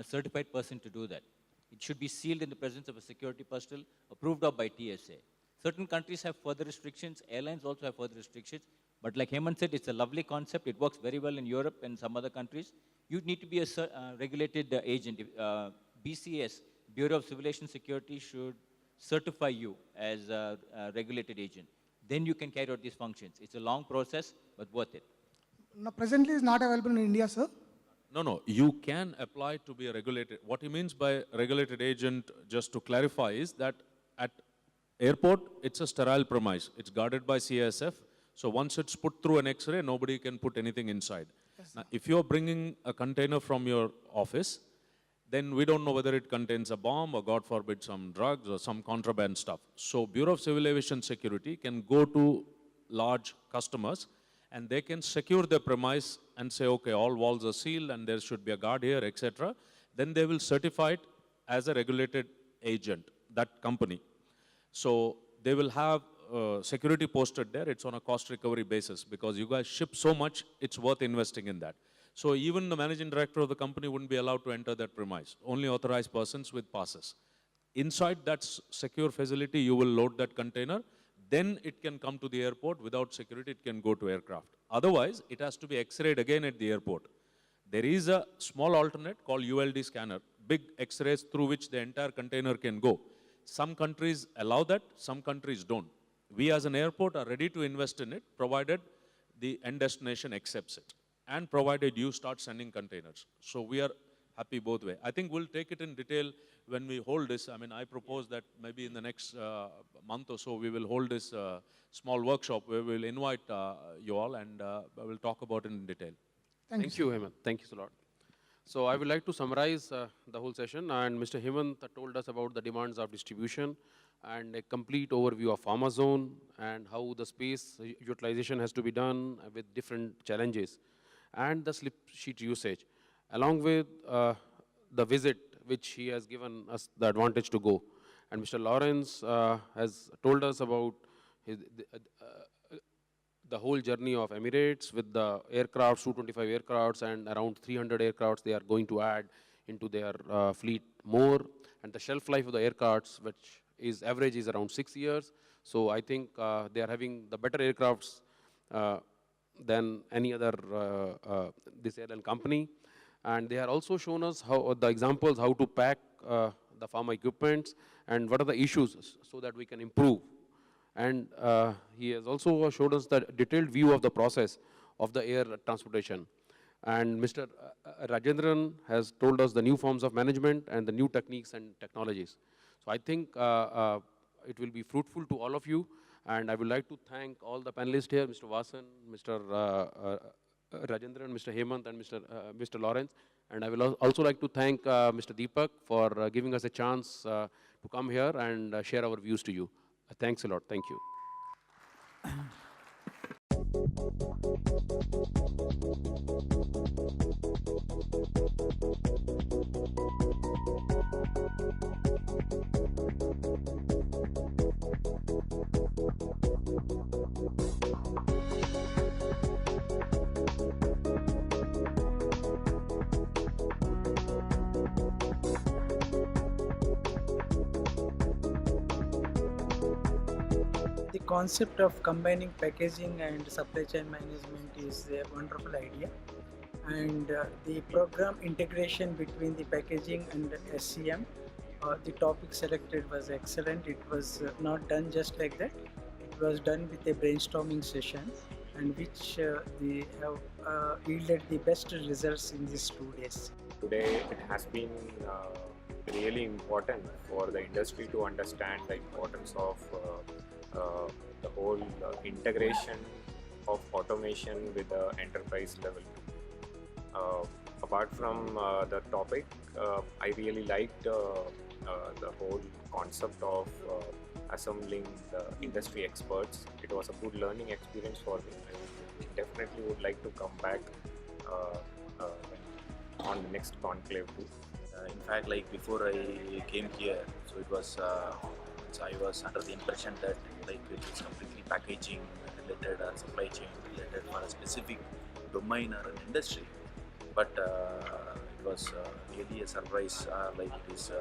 certified person to do that. It should be sealed in the presence of a security personnel approved of by TSA. Certain countries have further restrictions. Airlines also have further restrictions. But like Hemant said, it's a lovely concept. It works very well in Europe and some other countries. You need to be a regulated agent. BCS, Bureau of Civil Aviation Security, should certify you as a regulated agent. Then you can carry out these functions. It's a long process, but worth it. Now, presently is not available in India, sir. No, you can apply to be a regulated. What he means by regulated agent, just to clarify, is that at airport, it's a sterile premise. It's guarded by CASF. So once it's put through an X-ray, nobody can put anything inside. Yes, now, if you're bringing a container from your office, then we don't know whether it contains a bomb or, God forbid, some drugs or some contraband stuff. So Bureau of Civil Aviation Security can go to large customers and they can secure their premise and say, okay, all walls are sealed and there should be a guard here, etc. Then they will certify it as a regulated agent, that company. So they will have security posted there. It's on a cost recovery basis, because you guys ship so much, it's worth investing in that. So even the managing director of the company wouldn't be allowed to enter that premise. Only authorized persons with passes. Inside that secure facility, you will load that container. Then it can come to the airport. Without security, it can go to aircraft. Otherwise, it has to be X-rayed again at the airport. There is a small alternate called ULD scanner, big X-rays through which the entire container can go. Some countries allow that, some countries don't. We as an airport are ready to invest in it, provided the end destination accepts it, and provided you start sending containers. So we are happy both ways. I think we'll take it in detail when we hold this. I mean, I propose that maybe in the next month or so, we will hold this small workshop where we'll invite you all, and we'll talk about it in detail. Thank you, Hemant. Thank you so lot. So I would like to summarize the whole session, and Mr. Hemant told us about the demands of distribution and a complete overview of pharma zone and how the space utilization has to be done with different challenges, and the slip sheet usage, along with the visit which he has given us the advantage to go. And Mr. Lawrence has told us about the whole journey of Emirates with the aircrafts, 225 aircrafts and around 300 aircrafts they are going to add into their fleet more, and the shelf life of the aircrafts, which is average is around 6 years. So I think they are having the better aircrafts than any other this airline company. And they are also shown us how the examples how to pack the pharma equipments and what are the issues so that we can improve. And he has also showed us the detailed view of the process of the air transportation. And Mr. Rajendran has told us the new forms of management and the new techniques and technologies. So I think it will be fruitful to all of you. And I would like to thank all the panelists here, Mr. Vasan, Mr. Rajendran, Mr. Hemant, and Mr. Lawrence. And I will also like to thank Mr. Deepak for giving us a chance to come here and share our views to you. Thanks a lot. Thank you. concept of combining packaging and supply chain management is a wonderful idea. And the program integration between the packaging and SCM, the topic selected was excellent. It was not done just like that. It was done with a brainstorming session, and which they have yielded the best results in these 2 days. Today it has been really important for the industry to understand the importance of the whole integration of automation with the enterprise level. Apart from the topic, I really liked the whole concept of assembling the industry experts. It was a good learning experience for me. I definitely would like to come back on the next conclave too. In fact, like before I came here, so it was so I was under the impression that like it is completely packaging related or supply chain related for a specific domain or an industry. But it was really a surprise. Like it is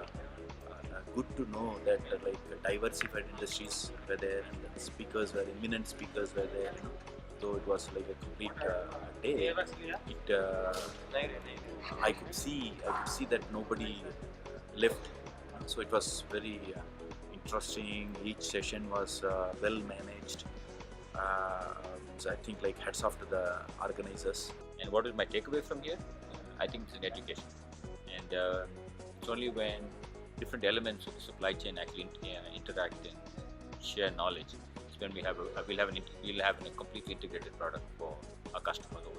good to know that like diversified industries were there and the speakers were eminent speakers were there. You know? So it was like a complete day. I could see that nobody left. So it was very interesting. Each session was well managed. So I think like hats off to the organizers. And what is my takeaway from here? I think it's an education. And it's only when different elements of the supply chain actually interact and share knowledge, it's when we'll have a completely integrated product for our customers over